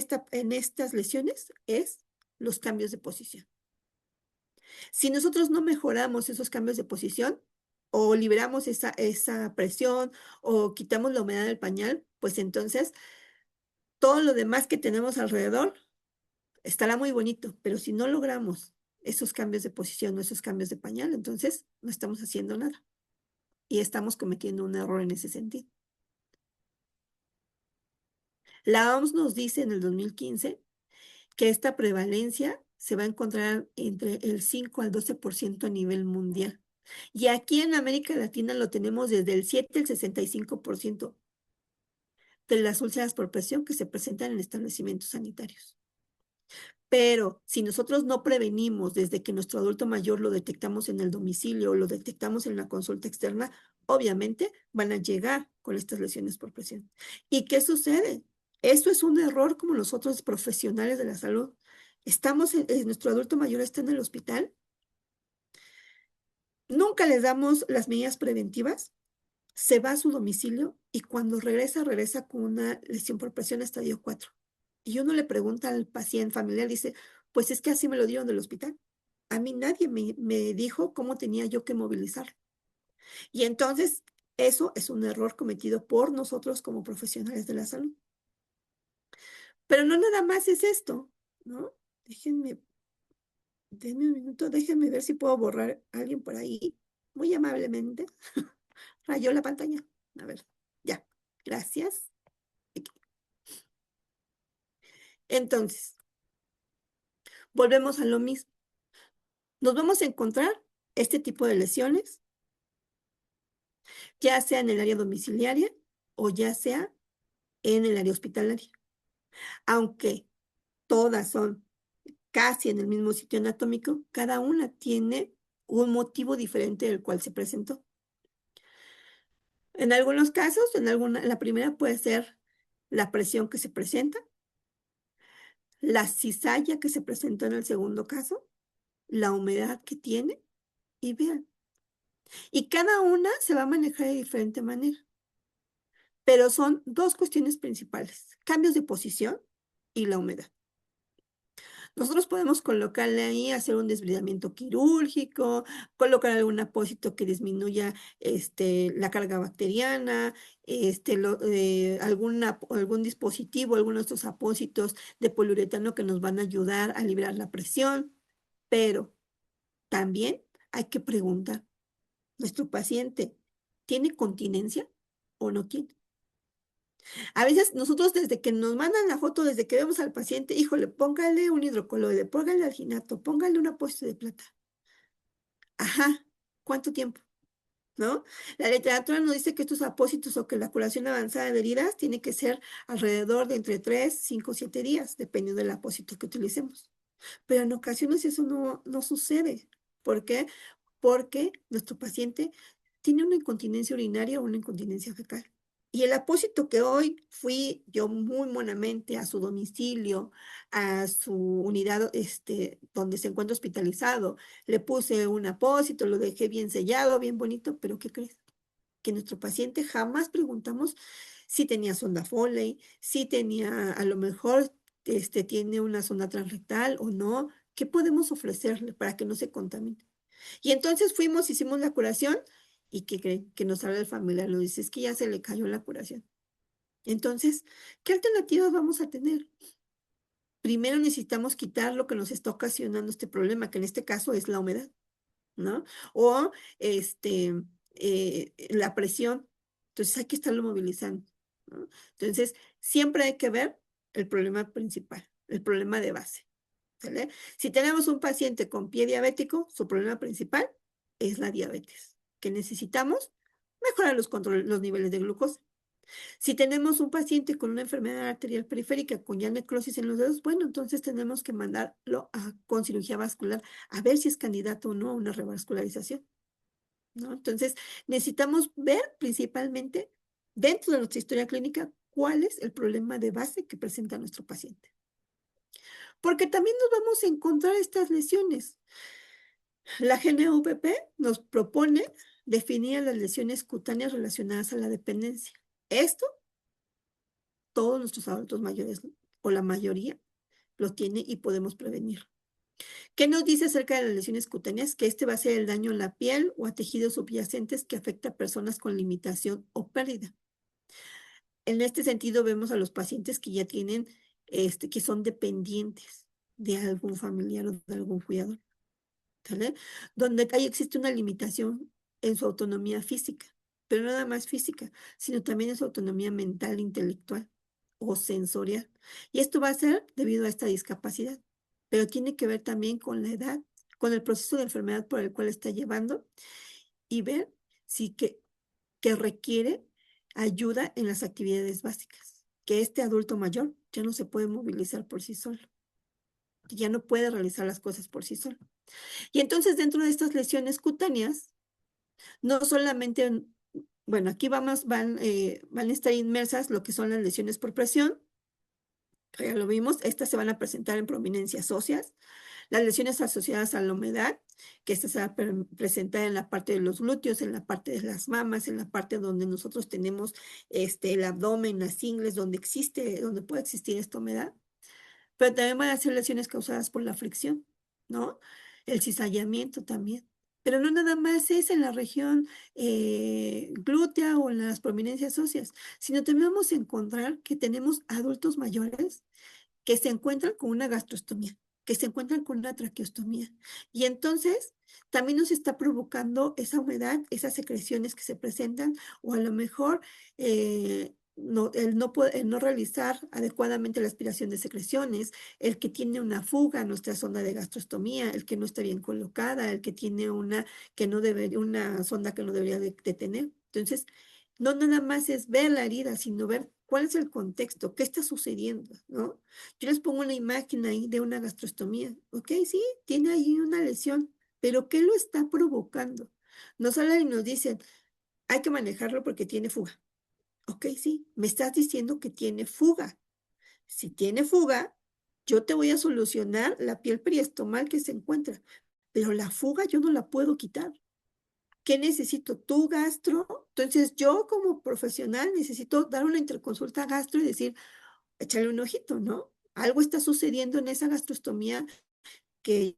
estas lesiones es los cambios de posición. Si nosotros no mejoramos esos cambios de posición o liberamos esa presión o quitamos la humedad del pañal, pues entonces todo lo demás que tenemos alrededor estará muy bonito, pero si no logramos esos cambios de posición o esos cambios de pañal, entonces no estamos haciendo nada y estamos cometiendo un error en ese sentido. La OMS nos dice en el 2015 que esta prevalencia se va a encontrar entre el 5 al 12% a nivel mundial. Y aquí en América Latina lo tenemos desde el 7 al 65% de las úlceras por presión que se presentan en establecimientos sanitarios. Pero si nosotros no prevenimos desde que nuestro adulto mayor lo detectamos en el domicilio o lo detectamos en la consulta externa, obviamente van a llegar con estas lesiones por presión. ¿Y qué sucede? Eso es un error como los otros profesionales de la salud. Nuestro adulto mayor está en el hospital, nunca les damos las medidas preventivas, se va a su domicilio y cuando regresa con una lesión por presión estadio 4. Y uno le pregunta al paciente familiar, dice, pues es que así me lo dieron del hospital. A mí nadie me dijo cómo tenía yo que movilizar. Y entonces, eso es un error cometido por nosotros como profesionales de la salud. Pero no nada más es esto, ¿no? Denme un minuto, déjenme ver si puedo borrar a alguien por ahí. Muy amablemente. Rayó la pantalla. A ver, ya. Gracias. Aquí. Entonces, volvemos a lo mismo. nos vamos a encontrar este tipo de lesiones, ya sea en el área domiciliaria o ya sea en el área hospitalaria. Aunque todas son casi en el mismo sitio anatómico, cada una tiene un motivo diferente del cual se presentó. En algunos casos, la primera puede ser la presión que se presenta, la cizalla que se presentó en el segundo caso, la humedad que tiene, y vean. Y cada una se va a manejar de diferente manera, pero son dos cuestiones principales: cambios de posición y la humedad. Nosotros podemos colocarle ahí, hacer un desbridamiento quirúrgico, colocar algún apósito que disminuya la carga bacteriana, algún dispositivo, algunos de estos apósitos de poliuretano que nos van a ayudar a liberar la presión, pero también hay que preguntar, ¿nuestro paciente tiene continencia o no tiene? A veces nosotros desde que nos mandan la foto, desde que vemos al paciente, híjole, póngale un hidrocoloide, póngale alginato, póngale un apósito de plata. Ajá, ¿cuánto tiempo? ¿No? La literatura nos dice que estos apósitos o que la curación avanzada de heridas tiene que ser alrededor de entre 3, 5, 7 días, dependiendo del apósito que utilicemos. Pero en ocasiones eso no sucede. ¿Por qué? Porque nuestro paciente tiene una incontinencia urinaria o una incontinencia fecal. Y el apósito que hoy fui yo muy monamente a su domicilio, a su unidad donde se encuentra hospitalizado, le puse un apósito, lo dejé bien sellado, bien bonito, pero ¿qué crees? Que nuestro paciente jamás preguntamos si tenía sonda Foley, si tenía, a lo mejor, tiene una sonda transrectal o no. ¿Qué podemos ofrecerle para que no se contamine? Y entonces fuimos, hicimos la curación y ¿qué creen? Que nos habla el familiar, lo dice, es que ya se le cayó la curación. Entonces, ¿qué alternativas vamos a tener? Primero necesitamos quitar lo que nos está ocasionando este problema, que en este caso es la humedad, ¿no? O la presión. Entonces hay que estarlo movilizando, ¿no? Entonces, siempre hay que ver el problema principal, el problema de base. ¿Sale? Si tenemos un paciente con pie diabético, su problema principal es la diabetes, que necesitamos mejorar los niveles de glucosa. Si tenemos un paciente con una enfermedad arterial periférica con ya necrosis en los dedos, bueno, entonces tenemos que mandarlo con cirugía vascular a ver si es candidato o no a una revascularización, ¿no? Entonces, necesitamos ver principalmente dentro de nuestra historia clínica cuál es el problema de base que presenta nuestro paciente. Porque también nos vamos a encontrar estas lesiones. La GNUPP nos propone definir las lesiones cutáneas relacionadas a la dependencia. Esto, todos nuestros adultos mayores o la mayoría lo tiene y podemos prevenir. ¿Qué nos dice acerca de las lesiones cutáneas? Que va a ser el daño en la piel o a tejidos subyacentes que afecta a personas con limitación o pérdida. En este sentido, vemos a los pacientes que ya tienen, que son dependientes de algún familiar o de algún cuidador, ¿sale? Donde ahí existe una limitación en su autonomía física, pero no nada más física, sino también en su autonomía mental, intelectual o sensorial. Y esto va a ser debido a esta discapacidad, pero tiene que ver también con la edad, con el proceso de enfermedad por el cual está llevando y ver si que requiere ayuda en las actividades básicas, que este adulto mayor ya no se puede movilizar por sí solo, que ya no puede realizar las cosas por sí solo. Y entonces dentro de estas lesiones cutáneas, no solamente, bueno, aquí van a estar inmersas lo que son las lesiones por presión, que ya lo vimos, estas se van a presentar en prominencias óseas, las lesiones asociadas a la humedad, que esta se va a presentar en la parte de los glúteos, en la parte de las mamas, en la parte donde nosotros tenemos el abdomen, las ingles, donde puede existir esta humedad. Pero también van a ser lesiones causadas por la fricción, ¿no? El cizallamiento también. Pero no nada más es en la región glútea o en las prominencias óseas, sino también vamos a encontrar que tenemos adultos mayores que se encuentran con una gastrostomía, que se encuentran con una traqueostomía. Y entonces también nos está provocando esa humedad, esas secreciones que se presentan, o a lo mejor el no realizar adecuadamente la aspiración de secreciones, el que tiene una fuga en nuestra sonda de gastrostomía, el que no está bien colocada, el que tiene una sonda que no debería de tener. Entonces, no nada más es ver la herida, sino ver cuál es el contexto, qué está sucediendo, ¿no? Yo les pongo una imagen ahí de una gastrostomía, ¿ok? Sí, tiene ahí una lesión, pero ¿qué lo está provocando? Nos hablan y nos dicen, hay que manejarlo porque tiene fuga. Ok, sí, me estás diciendo que tiene fuga. Si tiene fuga, yo te voy a solucionar la piel periostomal que se encuentra, pero la fuga yo no la puedo quitar. ¿Qué necesito? ¿Tu gastro? Entonces yo como profesional necesito dar una interconsulta gastro y decir, échale un ojito, ¿no? Algo está sucediendo en esa gastrostomía que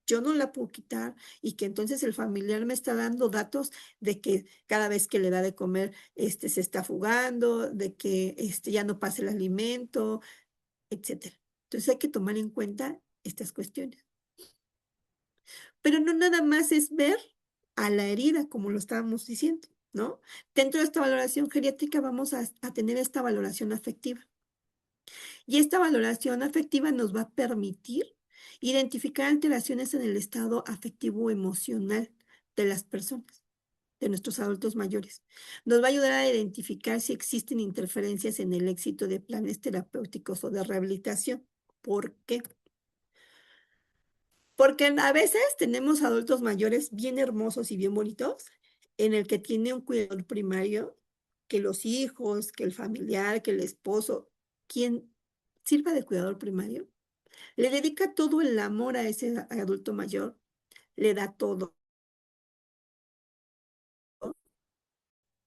yo no la puedo quitar y que entonces el familiar me está dando datos de que cada vez que le da de comer, se está fugando, de que ya no pasa el alimento, etcétera. Entonces hay que tomar en cuenta estas cuestiones. Pero no nada más es ver a la herida, como lo estábamos diciendo, ¿no? Dentro de esta valoración geriátrica vamos a tener esta valoración afectiva. Y esta valoración afectiva nos va a permitir identificar alteraciones en el estado afectivo emocional de las personas, de nuestros adultos mayores. Nos va a ayudar a identificar si existen interferencias en el éxito de planes terapéuticos o de rehabilitación. ¿Por qué? Porque a veces tenemos adultos mayores bien hermosos y bien bonitos, en el que tiene un cuidador primario, que los hijos, que el familiar, que el esposo, quien sirva de cuidador primario, le dedica todo el amor a ese adulto mayor, le da todo,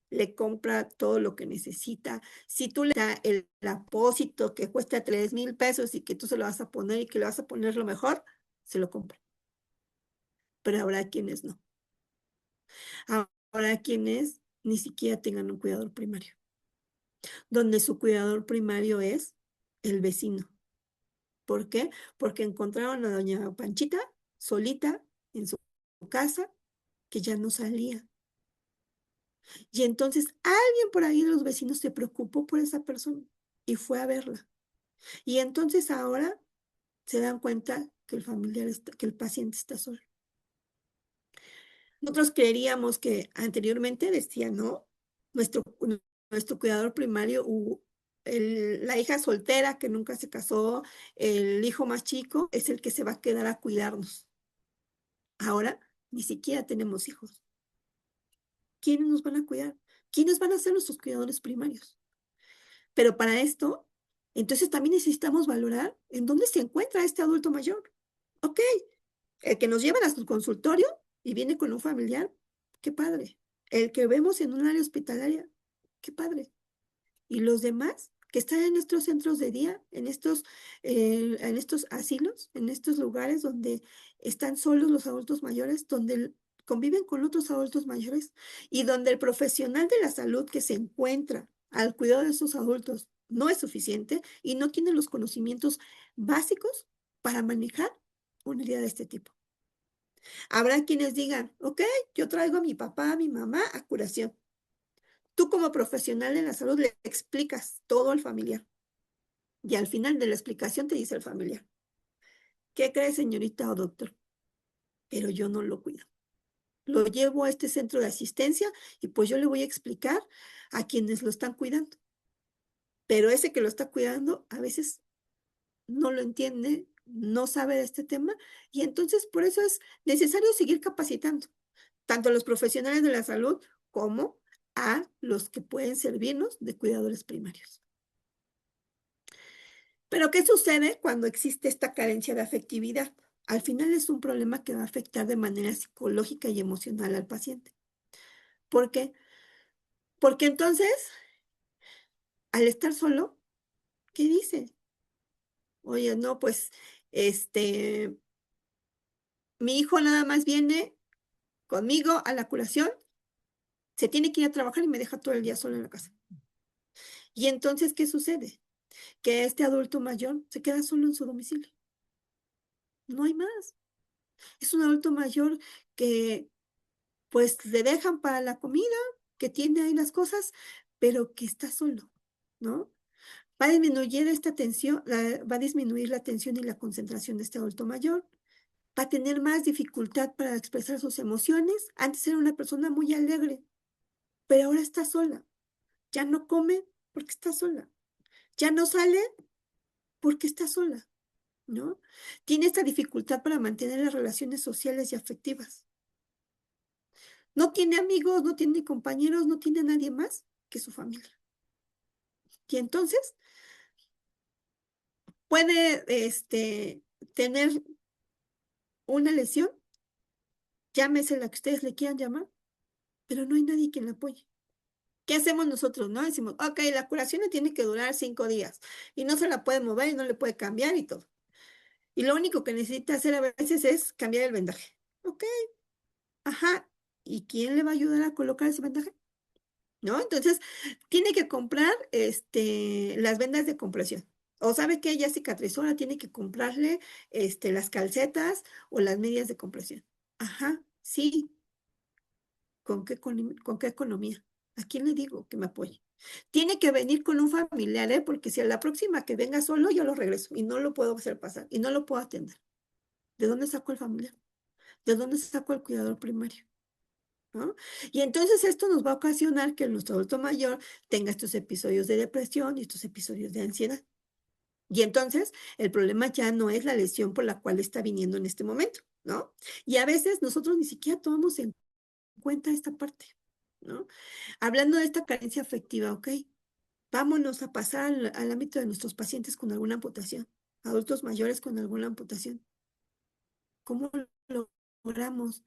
le compra todo lo que necesita. Si tú le das el apósito que cuesta 3,000 pesos y que tú se lo vas a poner y que le vas a poner lo mejor, se lo compra. Pero habrá quienes no. Habrá quienes ni siquiera tengan un cuidador primario, donde su cuidador primario es el vecino. ¿Por qué? Porque encontraron a doña Panchita solita en su casa, que ya no salía. Y entonces alguien por ahí de los vecinos se preocupó por esa persona y fue a verla. Y entonces ahora se dan cuenta que que el paciente está solo. Nosotros creeríamos que anteriormente decía, no, nuestro, nuestro cuidador primario, la hija soltera que nunca se casó, el hijo más chico, es el que se va a quedar a cuidarnos. Ahora ni siquiera tenemos hijos. ¿Quiénes nos van a cuidar? ¿Quiénes van a ser nuestros cuidadores primarios? Pero para esto, entonces también necesitamos valorar en dónde se encuentra este adulto mayor. Ok, el que nos llevan a su consultorio y viene con un familiar, qué padre. El que vemos en un área hospitalaria, qué padre. Y los demás que están en nuestros centros de día, en estos asilos, en estos lugares donde están solos los adultos mayores, donde conviven con otros adultos mayores y donde el profesional de la salud que se encuentra al cuidado de esos adultos no es suficiente y no tiene los conocimientos básicos para manejar una herida de este tipo. Habrá quienes digan, ok, yo traigo a mi papá, a mi mamá a curación. Tú como profesional de la salud le explicas todo al familiar y al final de la explicación te dice el familiar, ¿qué cree señorita o doctor? Pero yo no lo cuido. Lo llevo a este centro de asistencia y pues yo le voy a explicar a quienes lo están cuidando. Pero ese que lo está cuidando a veces no lo entiende, no sabe de este tema y entonces por eso es necesario seguir capacitando tanto a los profesionales de la salud como a los que pueden servirnos de cuidadores primarios. Pero ¿qué sucede cuando existe esta carencia de afectividad? Al final es un problema que va a afectar de manera psicológica y emocional al paciente. ¿Por qué? Porque entonces, al estar solo, ¿qué dice? Oye, no, pues, este, mi hijo nada más viene conmigo a la curación, se tiene que ir a trabajar y me deja todo el día solo en la casa. Y entonces, ¿qué sucede? Que este adulto mayor se queda solo en su domicilio. No hay más. Es un adulto mayor que pues le dejan para la comida, que tiene ahí las cosas, pero que está solo. ¿no? Va a disminuir esta tensión, va a disminuir la tensión y la concentración de este adulto mayor. Va a tener más dificultad para expresar sus emociones. Antes era una persona muy alegre, pero ahora está sola. Ya no come porque está sola. Ya no sale porque está sola, ¿no? Tiene esta dificultad para mantener las relaciones sociales y afectivas. No tiene amigos, no tiene compañeros, no tiene nadie más que su familia. Y entonces puede tener una lesión, llámese la que ustedes le quieran llamar, pero no hay nadie quien la apoye. ¿Qué hacemos nosotros, no? Decimos, ok, la curación le tiene que durar 5 días y no se la puede mover y no le puede cambiar y todo. Y lo único que necesita hacer a veces es cambiar el vendaje. Ok, ajá. ¿Y quién le va a ayudar a colocar ese vendaje? ¿No? Entonces, tiene que comprar las vendas de compresión. O sabe que ella cicatrizó, ahora tiene que comprarle las calcetas o las medias de compresión. Ajá, sí. ¿Con qué economía? ¿A quién le digo que me apoye? Tiene que venir con un familiar, ¿eh? Porque si a la próxima que venga solo, yo lo regreso y no lo puedo hacer pasar y no lo puedo atender. ¿De dónde saco el familiar? ¿De dónde saco el cuidador primario? ¿No? Y entonces esto nos va a ocasionar que nuestro adulto mayor tenga estos episodios de depresión y estos episodios de ansiedad. Y entonces el problema ya no es la lesión por la cual está viniendo en este momento, ¿no? Y a veces nosotros ni siquiera tomamos en cuenta esta parte, ¿no? Hablando de esta carencia afectiva, ok, vámonos a pasar al ámbito de nuestros pacientes con alguna amputación, adultos mayores con alguna amputación. ¿Cómo logramos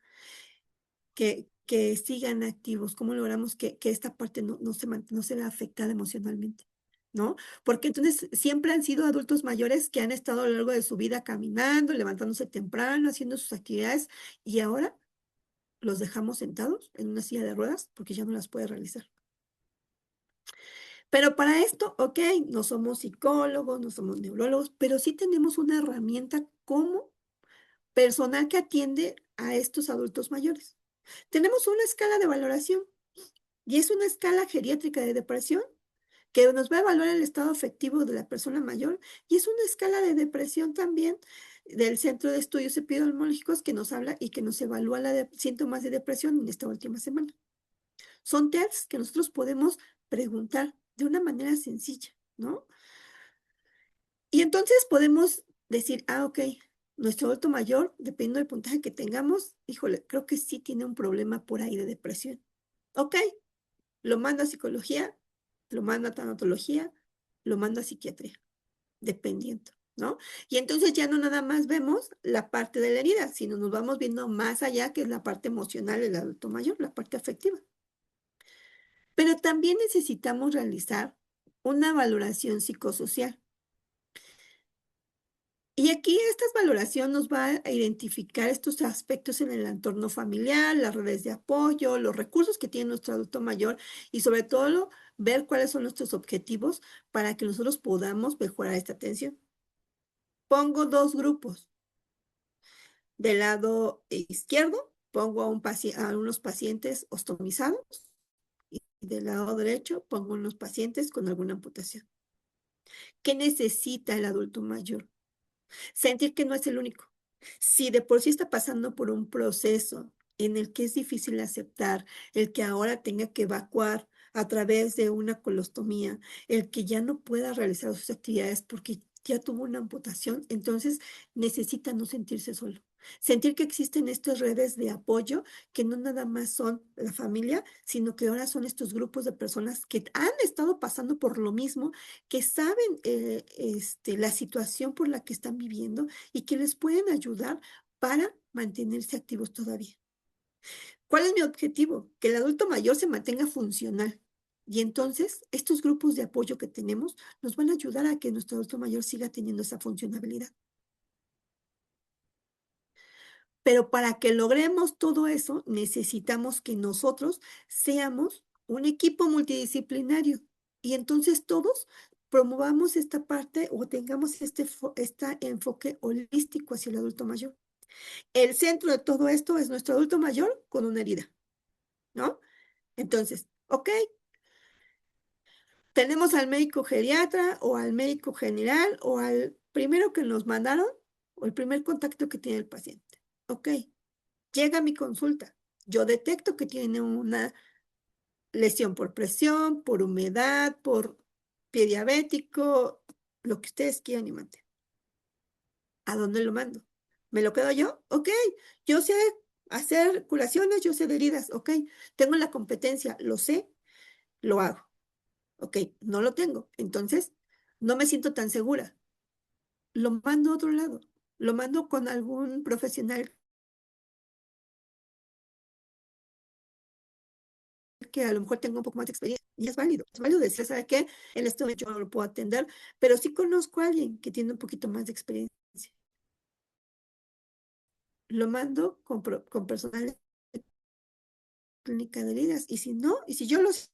que sigan activos? ¿Cómo logramos que esta parte no se vea afectada emocionalmente? ¿No? Porque entonces siempre han sido adultos mayores que han estado a lo largo de su vida caminando, levantándose temprano, haciendo sus actividades y ahora los dejamos sentados en una silla de ruedas porque ya no las puede realizar. Pero para esto, ok, no somos psicólogos, no somos neurólogos, pero sí tenemos una herramienta como personal que atiende a estos adultos mayores. Tenemos una escala de valoración y es una escala geriátrica de depresión que nos va a evaluar el estado afectivo de la persona mayor y es una escala de depresión también del Centro de Estudios Epidemiológicos que nos habla y que nos evalúa síntomas de depresión en esta última semana. Son tests que nosotros podemos preguntar de una manera sencilla, ¿no? Y entonces podemos decir, ok, nuestro adulto mayor, dependiendo del puntaje que tengamos, híjole, creo que sí tiene un problema por ahí de depresión. Ok, lo mando a psicología, lo mando a tanatología, lo mando a psiquiatría, dependiendo, ¿no? Y entonces ya no nada más vemos la parte de la herida, sino nos vamos viendo más allá, que es la parte emocional del adulto mayor, la parte afectiva. Pero también necesitamos realizar una valoración psicosocial. Y aquí esta valoración nos va a identificar estos aspectos en el entorno familiar, las redes de apoyo, los recursos que tiene nuestro adulto mayor y sobre todo ver cuáles son nuestros objetivos para que nosotros podamos mejorar esta atención. Pongo dos grupos. Del lado izquierdo pongo a unos pacientes ostomizados y del lado derecho pongo unos pacientes con alguna amputación. ¿Qué necesita el adulto mayor? Sentir que no es el único. Si de por sí está pasando por un proceso en el que es difícil aceptar, el que ahora tenga que evacuar a través de una colostomía, el que ya no pueda realizar sus actividades porque ya tuvo una amputación, entonces necesita no sentirse solo. Sentir que existen estas redes de apoyo que no nada más son la familia, sino que ahora son estos grupos de personas que han estado pasando por lo mismo, que saben la situación por la que están viviendo y que les pueden ayudar para mantenerse activos todavía. ¿Cuál es mi objetivo? Que el adulto mayor se mantenga funcional. Y entonces, estos grupos de apoyo que tenemos nos van a ayudar a que nuestro adulto mayor siga teniendo esa funcionabilidad. Pero para que logremos todo eso, necesitamos que nosotros seamos un equipo multidisciplinario y entonces todos promovamos esta parte o tengamos este enfoque holístico hacia el adulto mayor. El centro de todo esto es nuestro adulto mayor con una herida, ¿no? Entonces, ok, tenemos al médico geriatra o al médico general o al primero que nos mandaron o el primer contacto que tiene el paciente. Ok, llega a mi consulta. Yo detecto que tiene una lesión por presión, por humedad, por pie diabético, lo que ustedes quieran y manden. ¿A dónde lo mando? ¿Me lo quedo yo? Ok, yo sé hacer curaciones, yo sé de heridas, ok, tengo la competencia, lo sé, lo hago. Ok, no lo tengo, entonces no me siento tan segura. Lo mando a otro lado, lo mando con algún profesional que a lo mejor tenga un poco más de experiencia y es válido decir, ¿sabe qué? En este momento yo no lo puedo atender, pero sí conozco a alguien que tiene un poquito más de experiencia. Lo mando con personal de clínica de heridas y si no, y si yo lo sé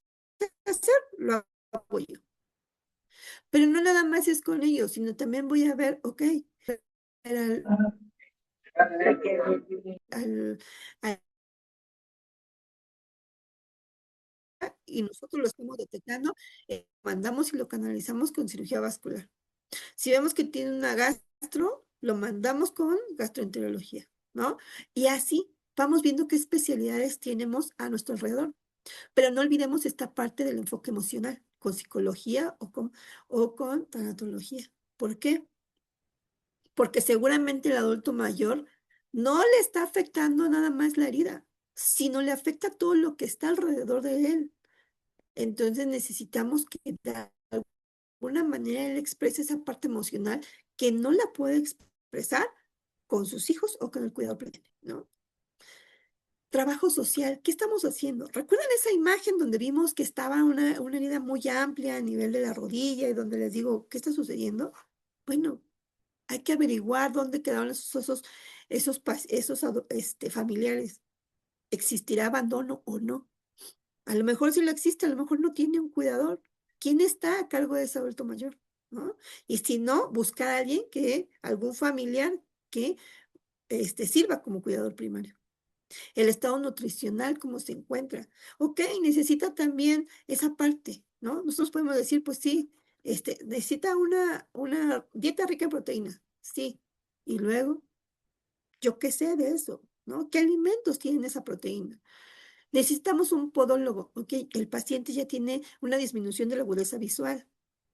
hacer, lo apoyo. Pero no nada más es con ellos, sino también voy a ver, ok, al, al, al y nosotros lo estamos detectando, mandamos y lo canalizamos con cirugía vascular. Si vemos que tiene una gastro, lo mandamos con gastroenterología, ¿no? Y así vamos viendo qué especialidades tenemos a nuestro alrededor. Pero no olvidemos esta parte del enfoque emocional, con psicología o con tanatología. ¿Por qué? Porque seguramente el adulto mayor no le está afectando nada más la herida, sino le afecta todo lo que está alrededor de él. Entonces necesitamos que de alguna manera él exprese esa parte emocional que no la puede expresar con sus hijos o con el cuidado permanente, ¿no? Trabajo social, ¿qué estamos haciendo? ¿Recuerdan esa imagen donde vimos que estaba una herida muy amplia a nivel de la rodilla y donde les digo, ¿qué está sucediendo? Bueno, hay que averiguar dónde quedaron esos familiares. ¿Existirá abandono o no? A lo mejor sí lo existe, a lo mejor no tiene un cuidador. ¿Quién está a cargo de ese adulto mayor? ¿No? Y si no, buscar a alguien algún familiar que sirva como cuidador primario. El estado nutricional, cómo se encuentra. Ok, necesita también esa parte, ¿no? Nosotros podemos decir, pues sí, necesita una dieta rica en proteínas, sí. Y luego, yo qué sé de eso, ¿no? ¿Qué alimentos tienen esa proteína? Necesitamos un podólogo, ok. El paciente ya tiene una disminución de la agudeza visual.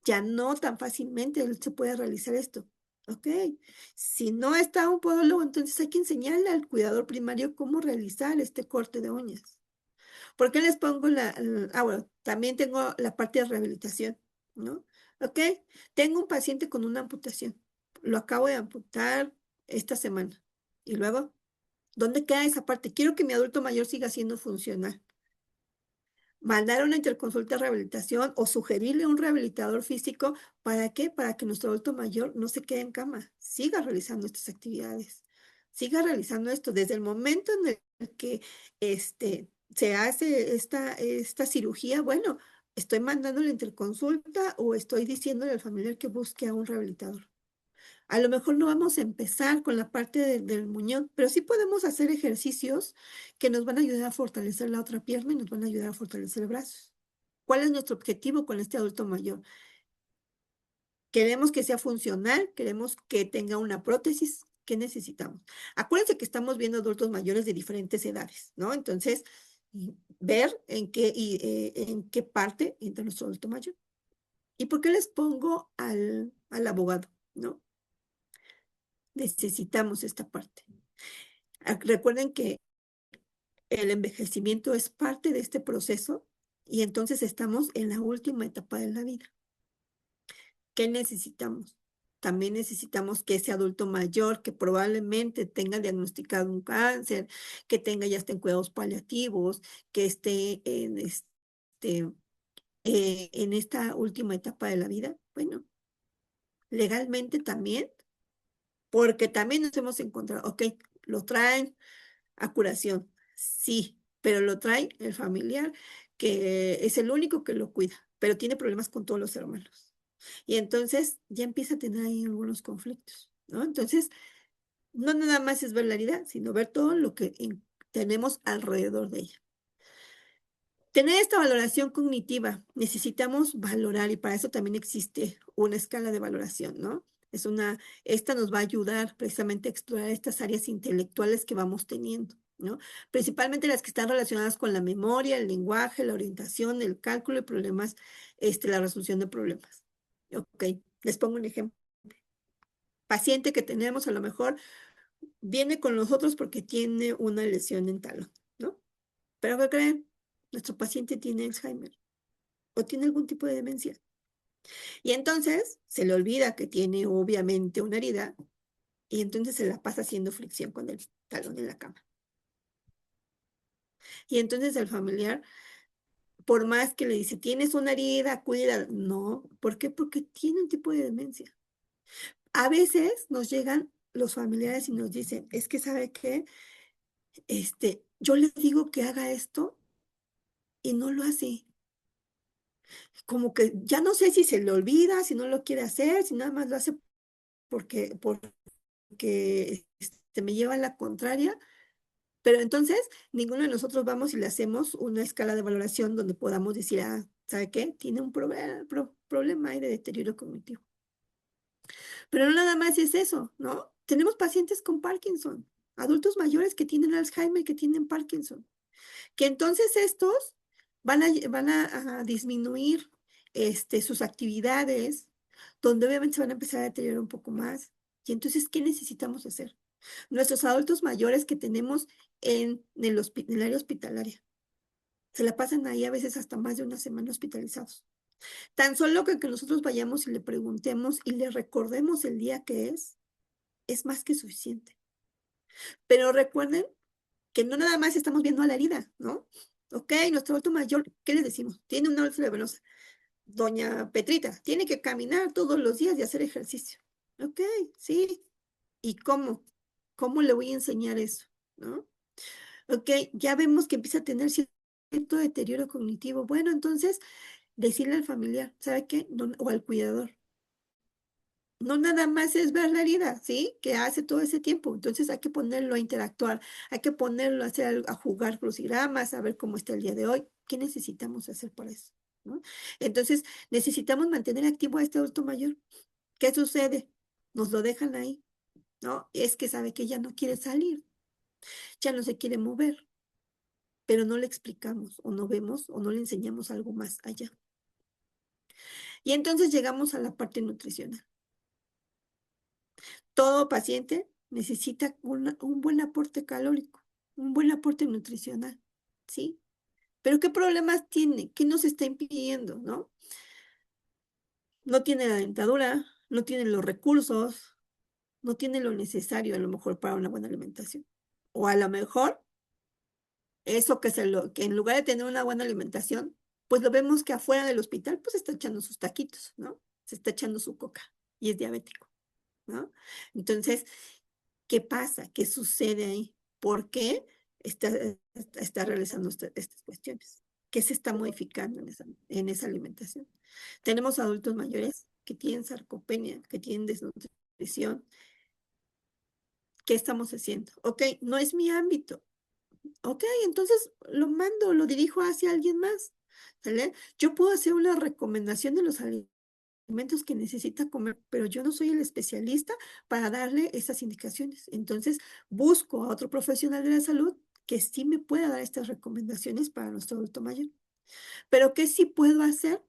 Ya no tan fácilmente él se puede realizar esto. Ok. Si no está un podólogo, entonces hay que enseñarle al cuidador primario cómo realizar este corte de uñas. ¿Por qué les pongo bueno, también tengo la parte de rehabilitación, ¿no? Ok. Tengo un paciente con una amputación. Lo acabo de amputar esta semana. Y luego, ¿dónde queda esa parte? Quiero que mi adulto mayor siga siendo funcional. Mandar una interconsulta de rehabilitación o sugerirle un rehabilitador físico. ¿Para qué? Para que nuestro adulto mayor no se quede en cama, siga realizando estas actividades, siga realizando esto desde el momento en el que se hace esta cirugía. Bueno, estoy mandando la interconsulta o estoy diciéndole al familiar que busque a un rehabilitador. A lo mejor no vamos a empezar con la parte del muñón, pero sí podemos hacer ejercicios que nos van a ayudar a fortalecer la otra pierna y nos van a ayudar a fortalecer el brazo. ¿Cuál es nuestro objetivo con este adulto mayor? Queremos que sea funcional, queremos que tenga una prótesis. ¿Qué necesitamos? Acuérdense que estamos viendo adultos mayores de diferentes edades, ¿no? Entonces, ver en qué parte entra nuestro adulto mayor. ¿Y por qué les pongo al abogado, no? Necesitamos esta parte. Recuerden que el envejecimiento es parte de este proceso y entonces estamos en la última etapa de la vida. ¿Qué necesitamos? También necesitamos que ese adulto mayor que probablemente tenga diagnosticado un cáncer, que tenga ya esté en cuidados paliativos, que esté en esta última etapa de la vida, bueno, legalmente también, porque también nos hemos encontrado, ok, lo traen a curación, sí, pero lo trae el familiar que es el único que lo cuida, pero tiene problemas con todos los hermanos. Y entonces ya empieza a tener ahí algunos conflictos, ¿no? Entonces, no nada más es ver la herida, sino ver todo lo que tenemos alrededor de ella. Tener esta valoración cognitiva, necesitamos valorar y para eso también existe una escala de valoración, ¿no? Esta nos va a ayudar precisamente a explorar estas áreas intelectuales que vamos teniendo, ¿no? Principalmente las que están relacionadas con la memoria, el lenguaje, la orientación, el cálculo de problemas, la resolución de problemas. Ok, les pongo un ejemplo. Paciente que tenemos a lo mejor viene con nosotros porque tiene una lesión en talón, ¿no? Pero ¿qué creen? Nuestro paciente tiene Alzheimer o tiene algún tipo de demencia. Y entonces se le olvida que tiene obviamente una herida y entonces se la pasa haciendo fricción con el talón en la cama. Y entonces el familiar, por más que le dice, tienes una herida, cuida, no. ¿Por qué? Porque tiene un tipo de demencia. A veces nos llegan los familiares y nos dicen, es que ¿sabe qué? Yo le digo que haga esto y no lo hace. Como que ya no sé si se le olvida, si no lo quiere hacer, si nada más lo hace porque me lleva a la contraria, pero entonces ninguno de nosotros vamos y le hacemos una escala de valoración donde podamos decir, ¿sabe qué? Tiene un problema ahí de deterioro cognitivo. Pero no nada más es eso, ¿no? Tenemos pacientes con Parkinson, adultos mayores que tienen Alzheimer, que tienen Parkinson, que entonces estos van a disminuir sus actividades, donde obviamente se van a empezar a deteriorar un poco más. Y entonces, ¿qué necesitamos hacer? Nuestros adultos mayores que tenemos en el área hospitalaria, se la pasan ahí a veces hasta más de una semana hospitalizados. Tan solo que nosotros vayamos y le preguntemos y le recordemos el día que es más que suficiente. Pero recuerden que no nada más estamos viendo a la herida, ¿no? Ok, nuestro adulto mayor, ¿qué le decimos? Tiene una úlcera venosa. Doña Petrita, tiene que caminar todos los días y hacer ejercicio. Ok, sí. ¿Y cómo? ¿Cómo le voy a enseñar eso? ¿No? Ok, ya vemos que empieza a tener cierto deterioro cognitivo. Bueno, entonces, decirle al familiar, ¿sabe qué? No, o al cuidador. No nada más es ver la herida, ¿sí? Que hace todo ese tiempo. Entonces hay que ponerlo a interactuar, hay que ponerlo a hacer, a jugar crucigramas, a ver cómo está el día de hoy. ¿Qué necesitamos hacer por eso? ¿No? Entonces, necesitamos mantener activo a este adulto mayor. ¿Qué sucede? Nos lo dejan ahí, ¿no? Es que sabe que ya no quiere salir, ya no se quiere mover, pero no le explicamos o no vemos o no le enseñamos algo más allá. Y entonces llegamos a la parte nutricional. Todo paciente necesita un buen aporte calórico, un buen aporte nutricional, ¿sí? Pero ¿qué problemas tiene? ¿Qué nos está impidiendo, no? No tiene la dentadura, no tiene los recursos, no tiene lo necesario a lo mejor para una buena alimentación. O a lo mejor eso que en lugar de tener una buena alimentación, pues lo vemos que afuera del hospital pues está echando sus taquitos, ¿no? Se está echando su coca y es diabético, ¿no? Entonces, ¿qué pasa? ¿Qué sucede ahí? ¿Por qué está realizando estas cuestiones? ¿Qué se está modificando en esa alimentación? Tenemos adultos mayores que tienen sarcopenia, que tienen desnutrición. ¿Qué estamos haciendo? Ok, no es mi ámbito. Ok, entonces lo mando, lo dirijo hacia alguien más. ¿Sale? Yo puedo hacer una recomendación de los alimentos que necesita comer, pero yo no soy el especialista para darle esas indicaciones. Entonces, busco a otro profesional de la salud que sí me pueda dar estas recomendaciones para nuestro adulto mayor. Pero ¿qué sí puedo hacer?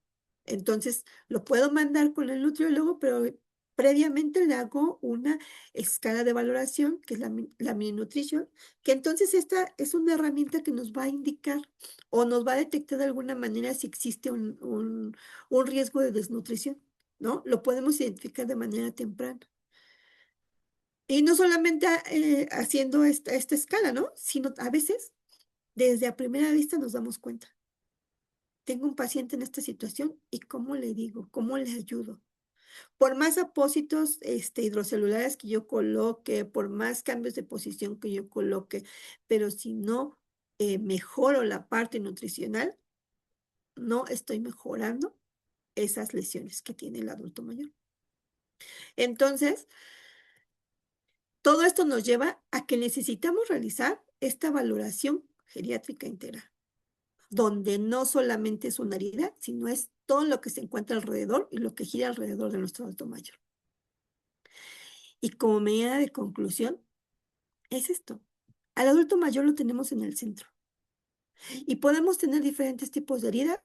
Entonces, lo puedo mandar con el nutriólogo, pero previamente le hago una escala de valoración, que es la mini nutrition, que entonces esta es una herramienta que nos va a indicar o nos va a detectar de alguna manera si existe un riesgo de desnutrición, ¿no? Lo podemos identificar de manera temprana. Y no solamente haciendo esta escala, ¿no? Sino a veces, desde a primera vista nos damos cuenta. Tengo un paciente en esta situación y cómo le digo, cómo le ayudo. Por más apósitos hidrocelulares que yo coloque, por más cambios de posición que yo coloque, pero si no mejoro la parte nutricional, no estoy mejorando esas lesiones que tiene el adulto mayor. Entonces, todo esto nos lleva a que necesitamos realizar esta valoración geriátrica integral. donde no solamente es una herida, sino es todo lo que se encuentra alrededor y lo que gira alrededor de nuestro adulto mayor. Y como medida de conclusión, es esto. Al adulto mayor lo tenemos en el centro. Y podemos tener diferentes tipos de heridas,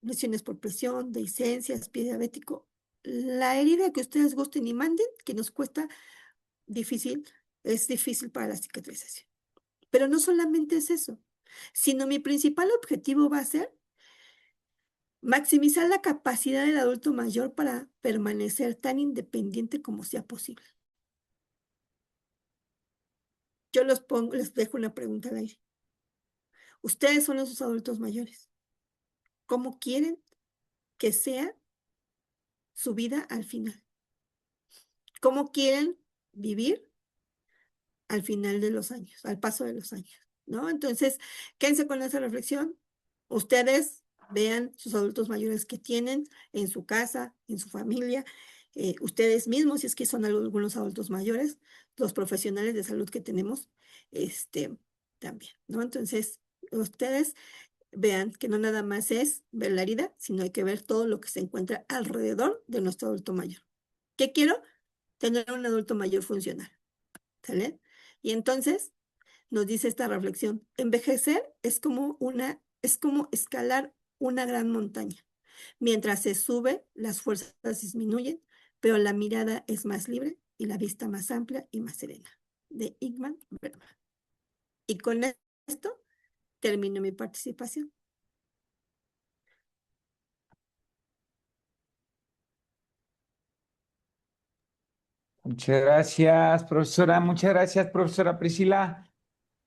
lesiones por presión, dehiscencias, pie diabético. La herida que ustedes gusten y manden, que nos cuesta difícil, es difícil para la cicatrización. Pero no solamente es eso, sino mi principal objetivo va a ser maximizar la capacidad del adulto mayor para permanecer tan independiente como sea posible. Yo les dejo una pregunta al aire. Ustedes son esos adultos mayores. ¿Cómo quieren que sea su vida al final? ¿Cómo quieren vivir al final de los años, al paso de los años? ¿No? Entonces, quédense con esa reflexión. Ustedes vean sus adultos mayores que tienen en su casa, en su familia, ustedes mismos, si es que son algunos adultos mayores, los profesionales de salud que tenemos, también, ¿no? Entonces, ustedes vean que no nada más es ver la herida, sino hay que ver todo lo que se encuentra alrededor de nuestro adulto mayor. ¿Qué quiero? Tener un adulto mayor funcional, ¿sale? Y entonces nos dice esta reflexión, envejecer es como escalar una gran montaña. Mientras se sube, las fuerzas disminuyen, pero la mirada es más libre y la vista más amplia y más serena. De Ingmar Bergman. Y con esto termino mi participación. Muchas gracias, profesora. Muchas gracias, profesora Priscila.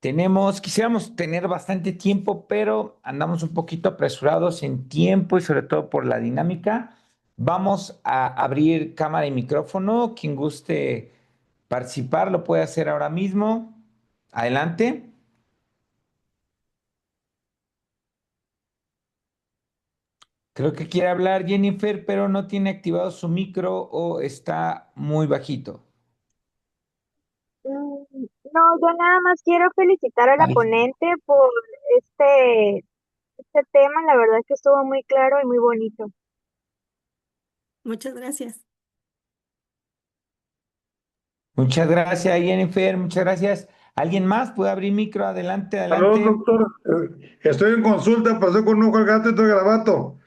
Quisiéramos tener bastante tiempo, pero andamos un poquito apresurados en tiempo y sobre todo por la dinámica. Vamos a abrir cámara y micrófono. Quien guste participar lo puede hacer ahora mismo. Adelante. Creo que quiere hablar Jennifer, pero no tiene activado su micro o está muy bajito. No, yo nada más quiero felicitar a la Vale. ponente por este, este tema, la verdad que estuvo muy claro y muy bonito. Muchas gracias. Muchas gracias, Jennifer. Muchas gracias. ¿Alguien más puede abrir micro? Adelante, Saludos, adelante. doctor. Estoy en consulta, pasé con un ojo al gato y estoy garabato.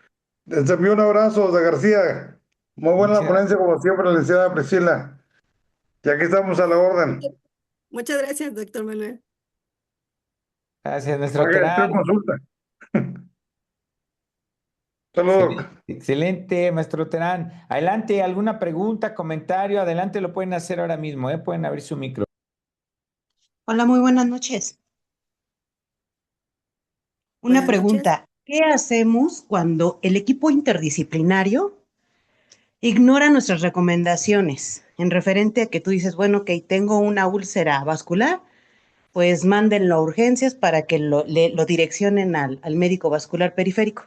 Les envío un abrazo de García. Muy buena la Muchas ponencia, gracias. como siempre, la licenciada Priscila. Y aquí estamos a la orden. Muchas gracias, doctor Manuel. Gracias, nuestro Oiga, estoy en Terán. consulta. Saludos. Excelente, excelente, maestro Terán. Adelante, ¿alguna pregunta, comentario? Adelante, lo pueden hacer ahora mismo, ¿eh? Pueden abrir su micro. Hola, muy buenas noches. Una Buenas noches. pregunta, ¿qué hacemos cuando el equipo interdisciplinario ignora nuestras recomendaciones en referente a que tú dices, bueno, ok, tengo una úlcera vascular, pues mándenlo a urgencias para que lo direccionen al médico vascular periférico?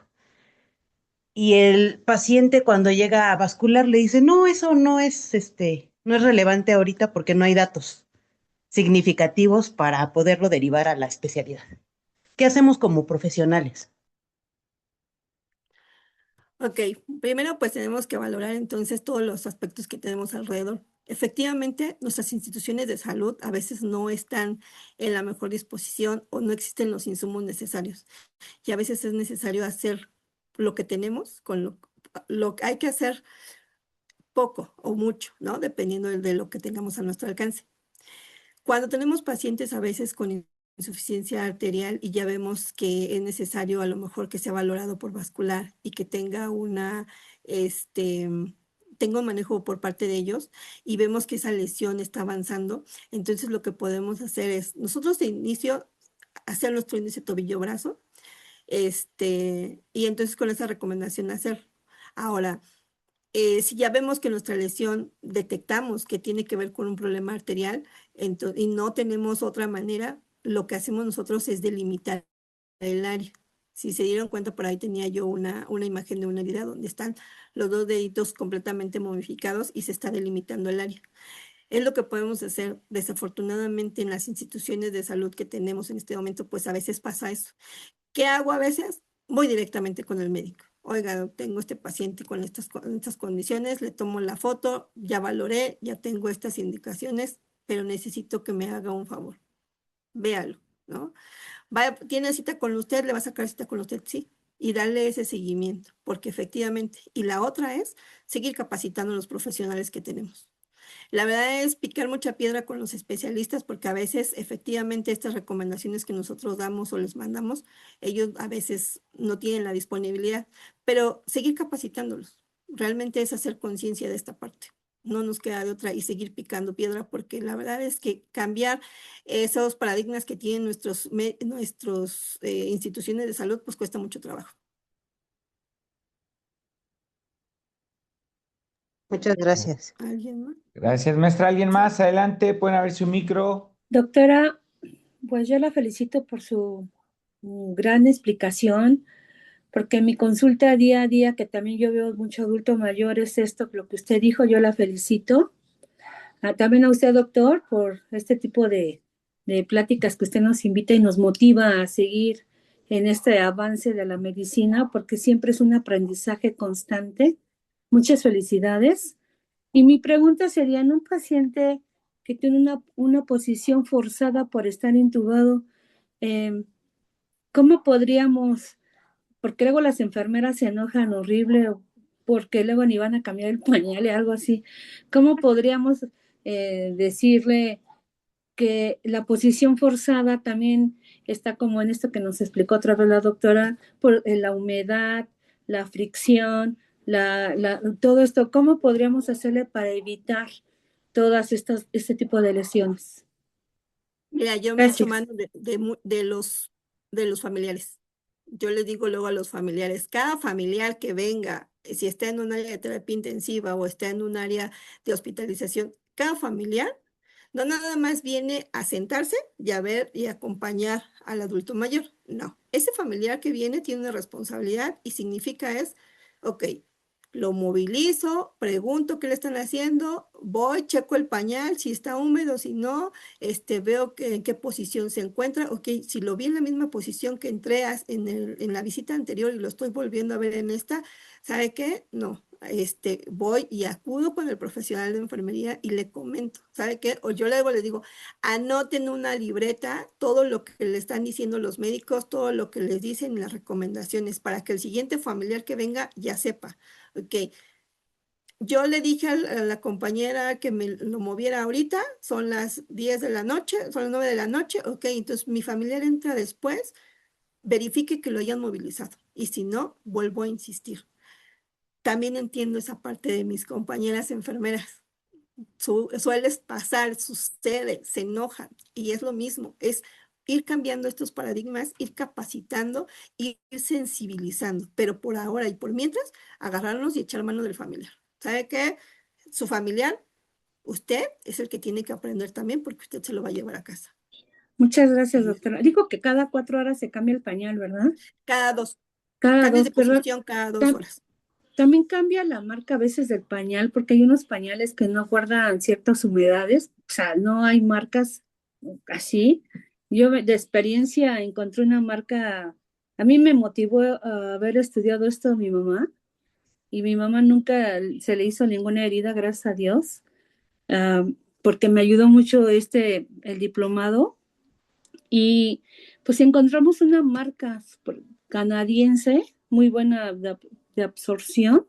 Y el paciente cuando llega a vascular le dice, no, eso no es relevante ahorita porque no hay datos significativos para poderlo derivar a la especialidad. ¿Qué hacemos como profesionales? Ok, primero pues tenemos que valorar entonces todos los aspectos que tenemos alrededor. Efectivamente, nuestras instituciones de salud a veces no están en la mejor disposición o no existen los insumos necesarios. Y a veces es necesario hacer lo que tenemos con lo que hay que hacer poco o mucho, ¿no? Dependiendo de lo que tengamos a nuestro alcance. Cuando tenemos pacientes a veces con insuficiencia arterial y ya vemos que es necesario a lo mejor que sea valorado por vascular y que este, tenga un manejo por parte de ellos y vemos que esa lesión está avanzando, entonces lo que podemos hacer es nosotros de inicio hacer nuestro índice tobillo-brazo, y entonces con esa recomendación hacer. Ahora, si ya vemos que nuestra lesión detectamos que tiene que ver con un problema arterial y no tenemos otra manera, lo que hacemos nosotros es delimitar el área. Si se dieron cuenta, por ahí tenía yo una imagen de una herida donde están los dos deditos completamente momificados y se está delimitando el área. Es lo que podemos hacer. Desafortunadamente en las instituciones de salud que tenemos en este momento, pues a veces pasa eso, ¿Qué hago a veces? Voy directamente con el médico. Oiga, tengo este paciente con estas condiciones, le tomo la foto, ya valoré, ya tengo estas indicaciones, pero necesito que me haga un favor. Véalo, ¿no? ¿Tiene cita con usted? ¿Le va a sacar cita con usted? Sí. Y darle ese seguimiento, porque efectivamente. Y la otra es seguir capacitando a los profesionales que tenemos. La verdad es picar mucha piedra con los especialistas porque a veces efectivamente estas recomendaciones que nosotros damos o les mandamos, ellos a veces no tienen la disponibilidad, pero seguir capacitándolos. Realmente es hacer conciencia de esta parte. No nos queda de otra y seguir picando piedra porque la verdad es que cambiar esos paradigmas que tienen nuestros instituciones de salud pues cuesta mucho trabajo. Muchas gracias. ¿Alguien más? Gracias, maestra. ¿Alguien más? Adelante, pueden abrir su micro. Doctora, pues yo la felicito por su gran explicación, porque en mi consulta día a día, que también yo veo mucho adulto mayor, es esto, lo que usted dijo, yo la felicito. También a usted, doctor, por este tipo de pláticas que usted nos invita y nos motiva a seguir en este avance de la medicina, porque siempre es un aprendizaje constante. Muchas felicidades. Y mi pregunta sería, en un paciente que tiene una posición forzada por estar intubado, ¿cómo podríamos, porque luego las enfermeras se enojan horrible, porque luego ni van a cambiar el pañal y algo así, ¿cómo podríamos decirle que la posición forzada también está como en esto que nos explicó otra vez la doctora, por la humedad, la fricción, todo esto? ¿Cómo podríamos hacerle para evitar todas este tipo de lesiones? Mira, yo me echo Gracias. mano de los familiares. Yo les digo luego a los familiares, cada familiar que venga, si está en un área de terapia intensiva o está en un área de hospitalización, cada familiar no nada más viene a sentarse y a ver y acompañar al adulto mayor. No, ese familiar que viene tiene una responsabilidad y significa ok, lo movilizo, pregunto qué le están haciendo, voy, checo el pañal, si está húmedo, si no, veo en qué posición se encuentra. Ok, si lo vi en la misma posición que entré en la visita anterior y lo estoy volviendo a ver en esta, ¿sabe qué? No, voy y acudo con el profesional de enfermería y le comento, ¿sabe qué? O yo luego le digo, anoten una libreta todo lo que le están diciendo los médicos, todo lo que les dicen las recomendaciones para que el siguiente familiar que venga ya sepa. Ok, yo le dije a la compañera que me lo moviera ahorita, son las 10 de la noche, son las 9 de la noche, ok, entonces mi familiar entra después, verifique que lo hayan movilizado y si no, vuelvo a insistir. También entiendo esa parte de mis compañeras enfermeras. Suele pasar, sucede, se enojan y es lo mismo, es ir cambiando estos paradigmas, ir capacitando, ir sensibilizando, pero por ahora y por mientras, agarrarnos y echar mano del familiar. ¿Sabe qué? Su familiar, usted es el que tiene que aprender también porque usted se lo va a llevar a casa. Muchas gracias, doctora. Dijo que cada 4 horas se cambia el pañal, ¿verdad? Cada 2, Cada cambios 2, de pero posición cada 2 horas. también cambia la marca a veces del pañal, porque hay unos pañales que no guardan ciertas humedades, o sea, no hay marcas así. Yo de experiencia encontré una marca, a mí me motivó a haber estudiado esto mi mamá, y mi mamá nunca se le hizo ninguna herida, gracias a Dios, ah, porque me ayudó mucho el diplomado, y pues encontramos una marca canadiense muy buena de absorción.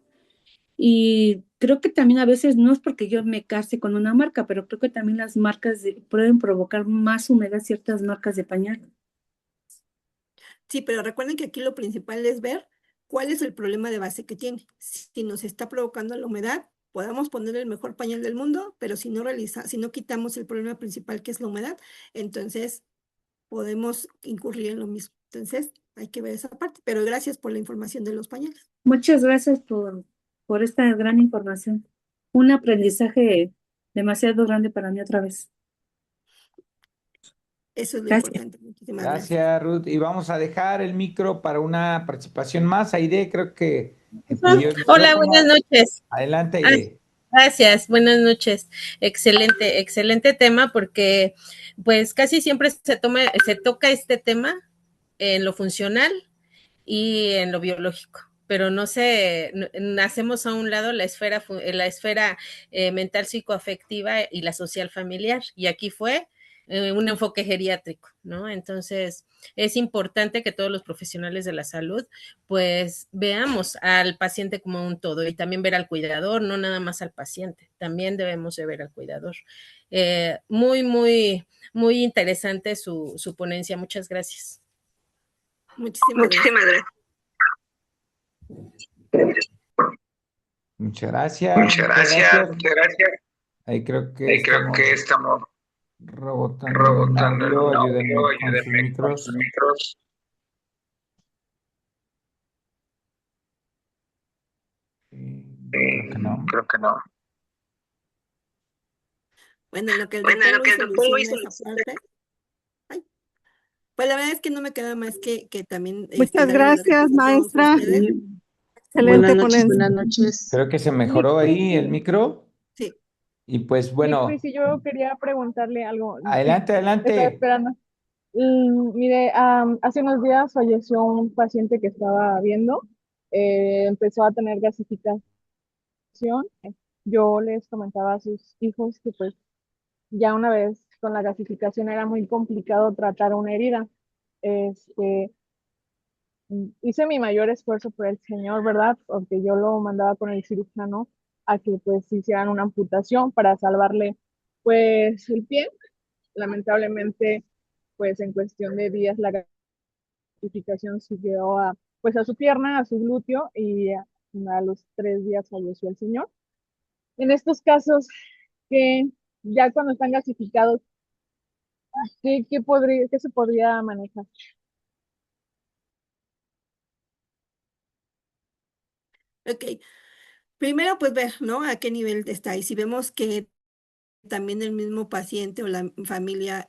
Y creo que también a veces no es porque yo me case con una marca, pero creo que también las marcas pueden provocar más humedad ciertas marcas de pañal. Sí, pero recuerden que aquí lo principal es ver cuál es el problema de base que tiene. Si nos está provocando la humedad, podemos poner el mejor pañal del mundo, pero si no quitamos el problema principal que es la humedad, entonces podemos incurrir en lo mismo. Entonces, hay que ver esa parte. Pero gracias por la información de los pañales. Muchas gracias por esta gran información. Un aprendizaje demasiado grande para mí otra vez. Eso es lo Gracias. importante. Muchísimas gracias. Gracias, Ruth. Y vamos a dejar el micro para una participación más. Aide, creo que pidió el Hola, micrófono. buenas noches. Adelante, Aide. Gracias, buenas noches. Excelente tema porque pues casi siempre se toca este tema en lo funcional y en lo biológico, pero no se, hacemos a un lado la esfera mental psicoafectiva y la social familiar, y aquí fue un enfoque geriátrico, ¿no? Entonces, es importante que todos los profesionales de la salud, pues, veamos al paciente como un todo y también ver al cuidador, no nada más al paciente, también debemos de ver al cuidador. Muy interesante su ponencia, muchas gracias. Muchísimas gracias. Muchas gracias, muchas gracias. Ahí creo que estamos rebotando en audio. Ayúdenme con sus micros. Creo que no. Bueno, en lo que el doctor Luis soluciona esa parte. Ay, pues la verdad es que no me queda más que también Muchas darle las gracias, gracias a todos maestra. ustedes. Excelente Buenas ponencia. buenas noches. Creo que se mejoró ahí el micro. Sí. Y pues bueno, Sí, yo quería preguntarle algo. adelante, Estaba adelante. esperando. Mire, hace unos días falleció un paciente que estaba viendo. Empezó a tener gasificación. Yo les comentaba a sus hijos que pues ya una vez con la gasificación era muy complicado tratar una herida. Este, hice mi mayor esfuerzo por el señor, ¿verdad? Porque yo lo mandaba con el cirujano a que pues hicieran una amputación para salvarle pues el pie. Lamentablemente, pues en cuestión de días la gratificación siguió a pues a su pierna, a su glúteo y a los 3 días falleció el señor. En estos casos que ya cuando están gasificados, ¿qué se podría manejar? Ok. Primero, pues ver, ¿no? A qué nivel está. Y si vemos que también el mismo paciente o la familia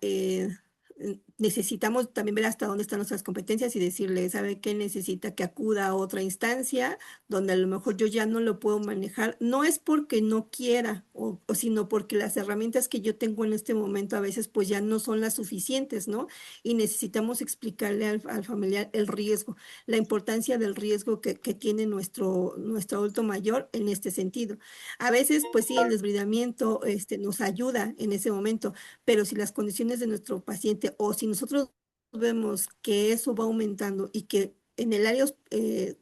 necesitamos también ver hasta dónde están nuestras competencias y decirle, ¿sabe qué? Necesita que acuda a otra instancia donde a lo mejor yo ya no lo puedo manejar. No es porque no quiera o sino porque las herramientas que yo tengo en este momento a veces pues ya no son las suficientes, ¿no? Y necesitamos explicarle al familiar el riesgo, la importancia del riesgo que tiene nuestro adulto mayor en este sentido. A veces, pues sí, el desbridamiento nos ayuda en ese momento, pero si las condiciones de nuestro paciente o si nosotros vemos que eso va aumentando y que en el área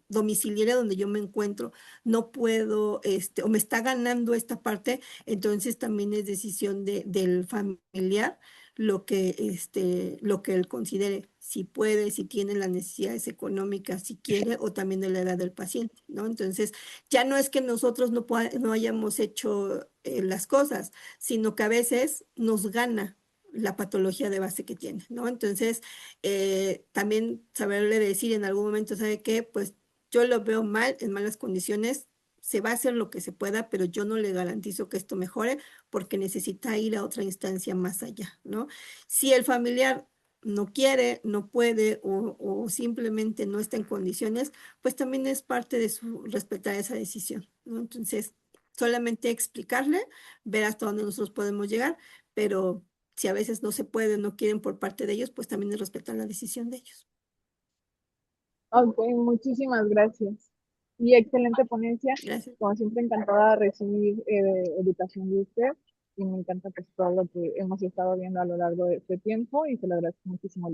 domiciliaria donde yo me encuentro no puedo, o me está ganando esta parte, entonces también es decisión del familiar lo que él considere, si puede, si tiene las necesidades económicas, si quiere, o también de la edad del paciente, ¿no? Entonces, ya no es que nosotros no hayamos hecho las cosas, sino que a veces nos gana la patología de base que tiene, ¿no? Entonces, también saberle decir en algún momento, ¿sabe qué? Pues yo lo veo mal, en malas condiciones, se va a hacer lo que se pueda, pero yo no le garantizo que esto mejore porque necesita ir a otra instancia más allá, ¿no? Si el familiar no quiere, no puede o simplemente no está en condiciones, pues también es parte de su respetar esa decisión, ¿no? Entonces, solamente explicarle, ver hasta dónde nosotros podemos llegar, pero si a veces no se puede, no quieren por parte de ellos, pues también es respetar la decisión de ellos. Ok, muchísimas gracias. Y excelente ponencia. Gracias. Como siempre, encantada de recibir educación de usted. Y me encanta pues todo lo que hemos estado viendo a lo largo de este tiempo y se lo agradezco muchísimo.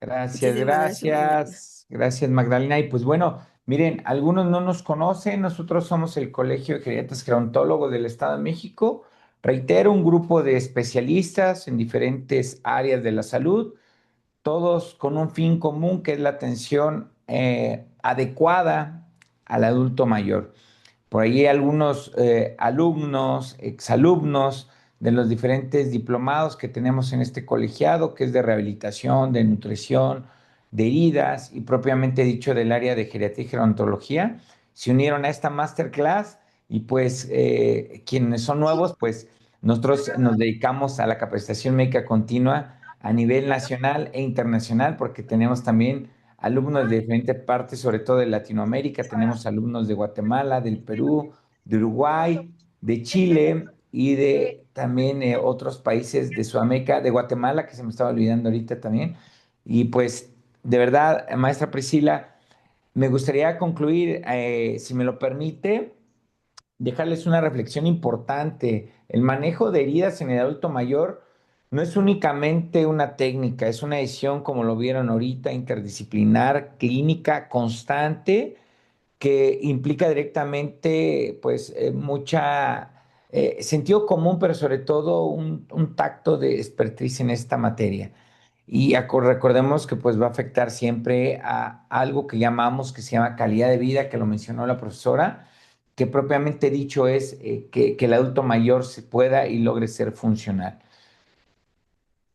Gracias, Muchísimas gracias, Magdalena. gracias Magdalena. Y pues bueno, miren, algunos no nos conocen, nosotros somos el Colegio de Geriatras Gerontólogos del Estado de México. Reitero, un grupo de especialistas en diferentes áreas de la salud, todos con un fin común que es la atención adecuada al adulto mayor. Por ahí algunos alumnos, exalumnos de los diferentes diplomados que tenemos en este colegiado, que es de rehabilitación, de nutrición, de heridas y propiamente dicho del área de geriatría y gerontología, se unieron a esta masterclass y pues quienes son nuevos, pues nosotros nos dedicamos a la capacitación médica continua a nivel nacional e internacional porque tenemos también alumnos de diferentes partes, sobre todo de Latinoamérica. Tenemos alumnos de Guatemala, del Perú, de Uruguay, de Chile y de también otros países de Sudamérica, de Guatemala, que se me estaba olvidando ahorita también, Y pues, de verdad, maestra Priscila, me gustaría concluir, si me lo permite, dejarles una reflexión importante. El manejo de heridas en el adulto mayor no es únicamente una técnica, es una decisión, como lo vieron ahorita, interdisciplinar, clínica, constante, que implica directamente, pues, mucha sentido común, pero sobre todo un tacto de expertise en esta materia. Y recordemos que pues va a afectar siempre a algo que llamamos, que se llama calidad de vida, que lo mencionó la profesora, que propiamente dicho es que el adulto mayor se pueda y logre ser funcional.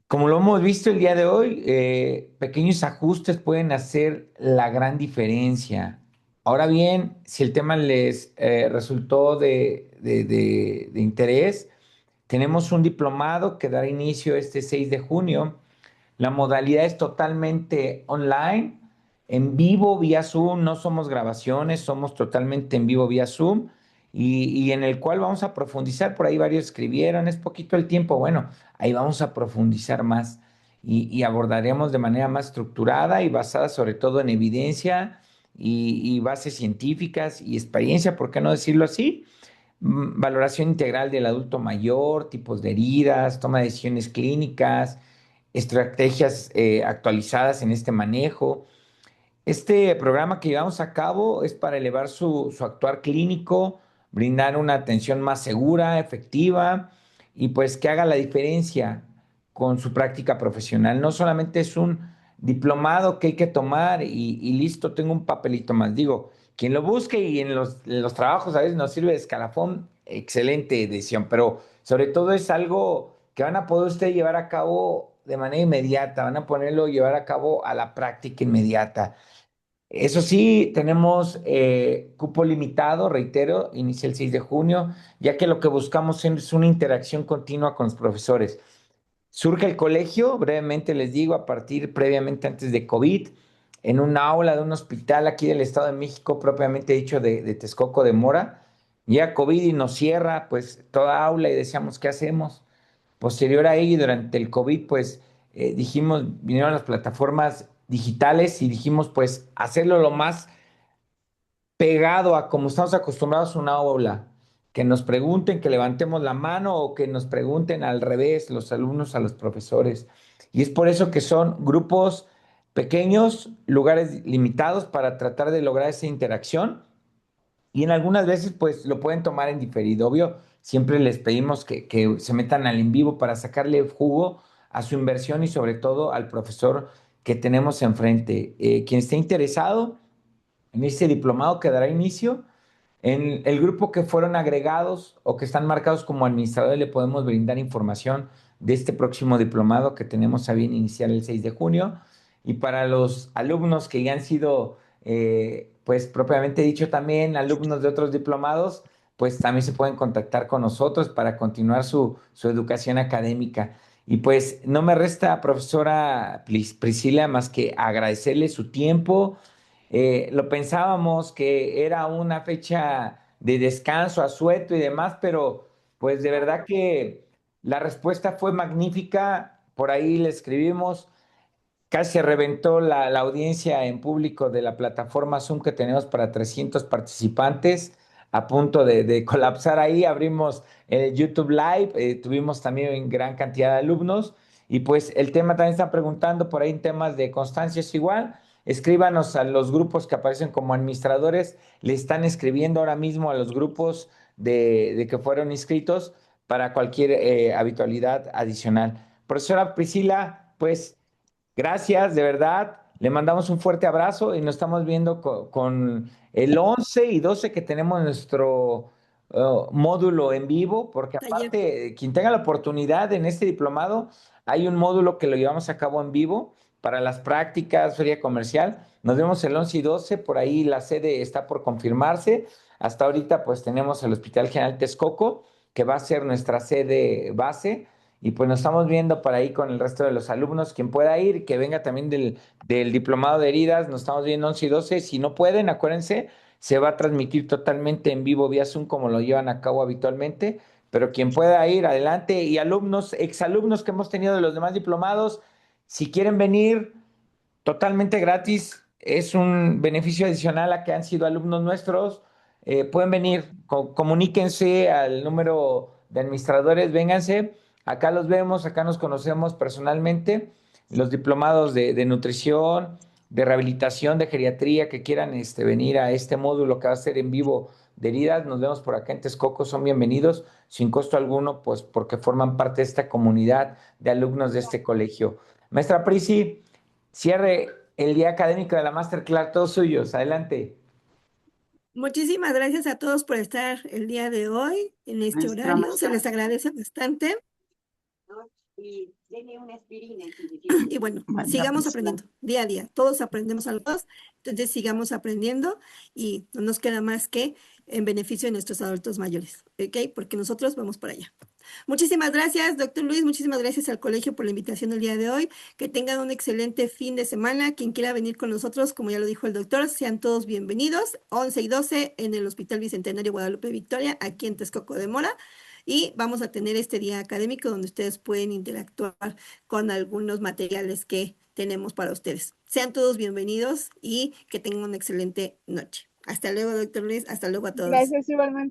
Como lo hemos visto el día de hoy, pequeños ajustes pueden hacer la gran diferencia. Ahora bien, si el tema les resultó de interés, tenemos un diplomado que dará inicio este 6 de junio. La modalidad es totalmente online, en vivo vía Zoom, no somos grabaciones, somos totalmente en vivo vía Zoom y en el cual vamos a profundizar, por ahí varios escribieron, es poquito el tiempo, bueno, ahí vamos a profundizar más y abordaremos de manera más estructurada y basada sobre todo en evidencia y bases científicas y experiencia, ¿por qué no decirlo así? Valoración integral del adulto mayor, tipos de heridas, toma de decisiones clínicas, estrategias actualizadas en este manejo. Este programa que llevamos a cabo es para elevar su actuar clínico, brindar una atención más segura, efectiva y pues que haga la diferencia con su práctica profesional. No solamente es un diplomado que hay que tomar y listo, tengo un papelito más. Digo, quien lo busque y en los trabajos a veces nos sirve de escalafón, excelente decisión, pero sobre todo es algo que van a poder ustedes llevar a cabo de manera inmediata, van a ponerlo llevar a cabo a la práctica inmediata. Eso sí, tenemos cupo limitado, reitero, inicia el 6 de junio, ya que lo que buscamos es una interacción continua con los profesores. Surge el colegio, brevemente les digo, a partir previamente antes de COVID, en un aula de un hospital aquí del Estado de México, propiamente dicho de Texcoco de Mora. Llega COVID y nos cierra pues toda aula y decíamos, ¿qué hacemos? Posterior a ello, durante el COVID, pues dijimos, vinieron las plataformas digitales y dijimos, pues hacerlo lo más pegado a como estamos acostumbrados a una aula, que nos pregunten, que levantemos la mano o que nos pregunten al revés los alumnos a los profesores. Y es por eso que son grupos pequeños, lugares limitados para tratar de lograr esa interacción y en algunas veces pues lo pueden tomar en diferido. Obvio, siempre les pedimos que se metan al en vivo para sacarle jugo a su inversión y sobre todo al profesor que tenemos enfrente. Quien esté interesado en este diplomado que dará inicio, en el grupo que fueron agregados o que están marcados como administradores le podemos brindar información de este próximo diplomado que tenemos a bien iniciar el 6 de junio. Y para los alumnos que ya han sido, pues propiamente dicho también, alumnos de otros diplomados, pues también se pueden contactar con nosotros para continuar su educación académica. Y pues no me resta, profesora Priscila, más que agradecerle su tiempo. Lo pensábamos que era una fecha de descanso, asueto y demás, pero pues de verdad que la respuesta fue magnífica. Por ahí le escribimos, casi se reventó la audiencia en público de la plataforma Zoom que tenemos para 300 participantes. A punto de colapsar ahí, abrimos el YouTube Live, tuvimos también gran cantidad de alumnos y pues el tema también está preguntando por ahí en temas de constancia es igual. Escríbanos a los grupos que aparecen como administradores, le están escribiendo ahora mismo a los grupos de que fueron inscritos para cualquier habitualidad adicional. Profesora Priscila, pues gracias, de verdad. Le mandamos un fuerte abrazo y nos estamos viendo con el 11 y 12 que tenemos nuestro módulo en vivo, porque Taller. aparte, quien tenga la oportunidad en este diplomado, hay un módulo que lo llevamos a cabo en vivo para las prácticas, feria comercial. Nos vemos el 11 y 12, por ahí la sede está por confirmarse. Hasta ahorita pues tenemos el Hospital General Texcoco, que va a ser nuestra sede base. Y pues nos estamos viendo por ahí con el resto de los alumnos. Quien pueda ir, que venga también del diplomado de heridas, nos estamos viendo 11 y 12. Si no pueden, acuérdense, se va a transmitir totalmente en vivo vía Zoom como lo llevan a cabo habitualmente. Pero quien pueda ir, adelante. Y alumnos, exalumnos que hemos tenido de los demás diplomados, si quieren venir, Totalmente gratis, es un beneficio adicional a que han sido alumnos nuestros. Pueden venir, comuníquense al número de administradores, vénganse, acá los vemos, acá nos conocemos personalmente, los diplomados de nutrición, de rehabilitación, de geriatría que quieran venir a este módulo que va a ser en vivo de heridas, nos vemos por acá en Texcoco, son bienvenidos sin costo alguno, pues porque forman parte de esta comunidad de alumnos de este colegio. Maestra Prisi, cierre el día académico de la Masterclass, todos suyos. Adelante. Muchísimas gracias a todos por estar el día de hoy en este Maestra, horario. Se les agradece bastante. Y bueno, sigamos aprendiendo día a día. Todos aprendemos algo más, entonces sigamos aprendiendo y no nos queda más que en beneficio de nuestros adultos mayores, ¿ok? Porque nosotros vamos para allá. Muchísimas gracias, doctor Luis. Muchísimas gracias al colegio por la invitación el día de hoy. Que tengan un excelente fin de semana. Quien quiera venir con nosotros, como ya lo dijo el doctor, sean todos bienvenidos. 11 y 12 en el Hospital Bicentenario Guadalupe Victoria, aquí en Texcoco de Mora. Y vamos a tener este día académico donde ustedes pueden interactuar con algunos materiales que tenemos para ustedes. Sean todos bienvenidos y que tengan una excelente noche. Hasta luego, doctor Luis. Hasta luego a todos. Gracias igualmente.